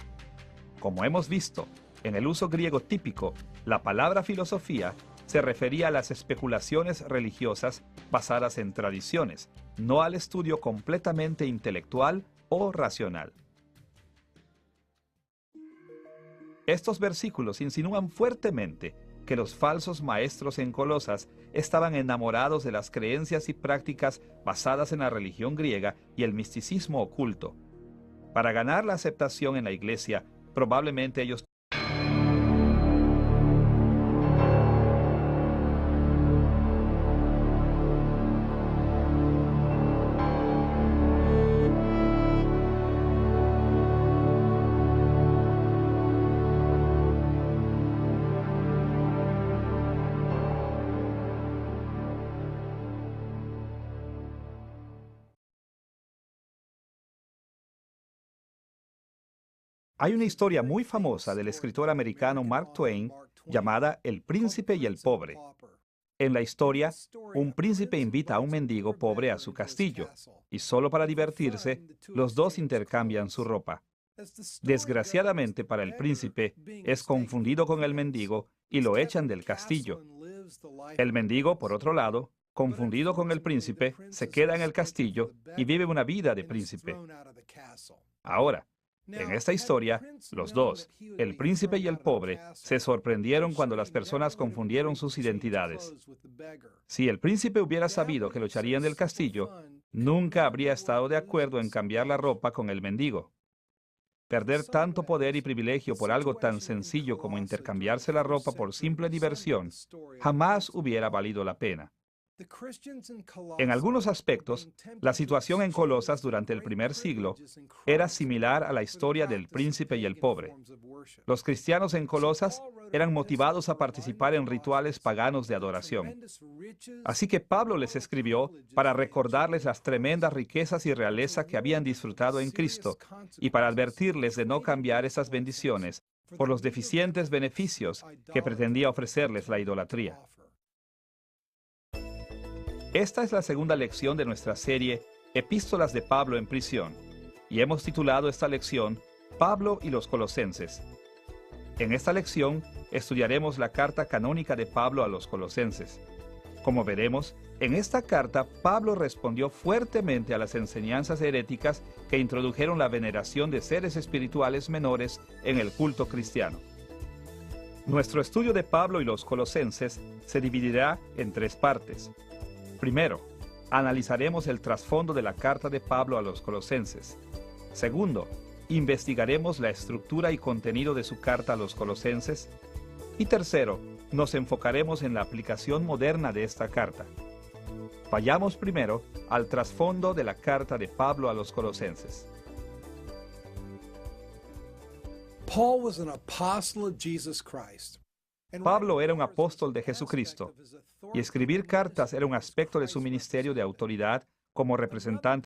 Como hemos visto, en el uso griego típico, la palabra filosofía se refería a las especulaciones religiosas basadas en tradiciones, no al estudio completamente intelectual o racional. Estos versículos insinúan fuertemente que los falsos maestros en Colosas estaban enamorados de las creencias y prácticas basadas en la religión griega y el misticismo oculto. Para ganar la aceptación en la iglesia, probablemente ellos Hay una historia muy famosa del escritor americano Mark Twain llamada El Príncipe y el Pobre. En la historia, un príncipe invita a un mendigo pobre a su castillo, y solo para divertirse, los dos intercambian su ropa. Desgraciadamente para el príncipe, es confundido con el mendigo y lo echan del castillo. El mendigo, por otro lado, confundido con el príncipe, se queda en el castillo y vive una vida de príncipe. Ahora, en esta historia, los dos, el príncipe y el pobre, se sorprendieron cuando las personas confundieron sus identidades. Si el príncipe hubiera sabido que lo echarían del castillo, nunca habría estado de acuerdo en cambiar la ropa con el mendigo. Perder tanto poder y privilegio por algo tan sencillo como intercambiarse la ropa por simple diversión jamás hubiera valido la pena. En algunos aspectos, la situación en Colosas durante el primer siglo era similar a la historia del príncipe y el pobre. Los cristianos en Colosas eran motivados a participar en rituales paganos de adoración. Así que Pablo les escribió para recordarles las tremendas riquezas y realeza que habían disfrutado en Cristo y para advertirles de no cambiar esas bendiciones por los deficientes beneficios que pretendía ofrecerles la idolatría. Esta es la segunda lección de nuestra serie Epístolas de Pablo en prisión, y hemos titulado esta lección Pablo y los Colosenses. En esta lección estudiaremos la carta canónica de Pablo a los Colosenses. Como veremos, en esta carta Pablo respondió fuertemente a las enseñanzas heréticas que introdujeron la veneración de seres espirituales menores en el culto cristiano. Nuestro estudio de Pablo y los Colosenses se dividirá en tres partes. Primero, analizaremos el trasfondo de la carta de Pablo a los Colosenses. Segundo, investigaremos la estructura y contenido de su carta a los Colosenses. Y tercero, nos enfocaremos en la aplicación moderna de esta carta. Vayamos primero al trasfondo de la carta de Pablo a los Colosenses. Paul was an apostle of Jesus Christ. Pablo era un apóstol de Jesucristo, y escribir cartas era un aspecto de su ministerio de autoridad como representante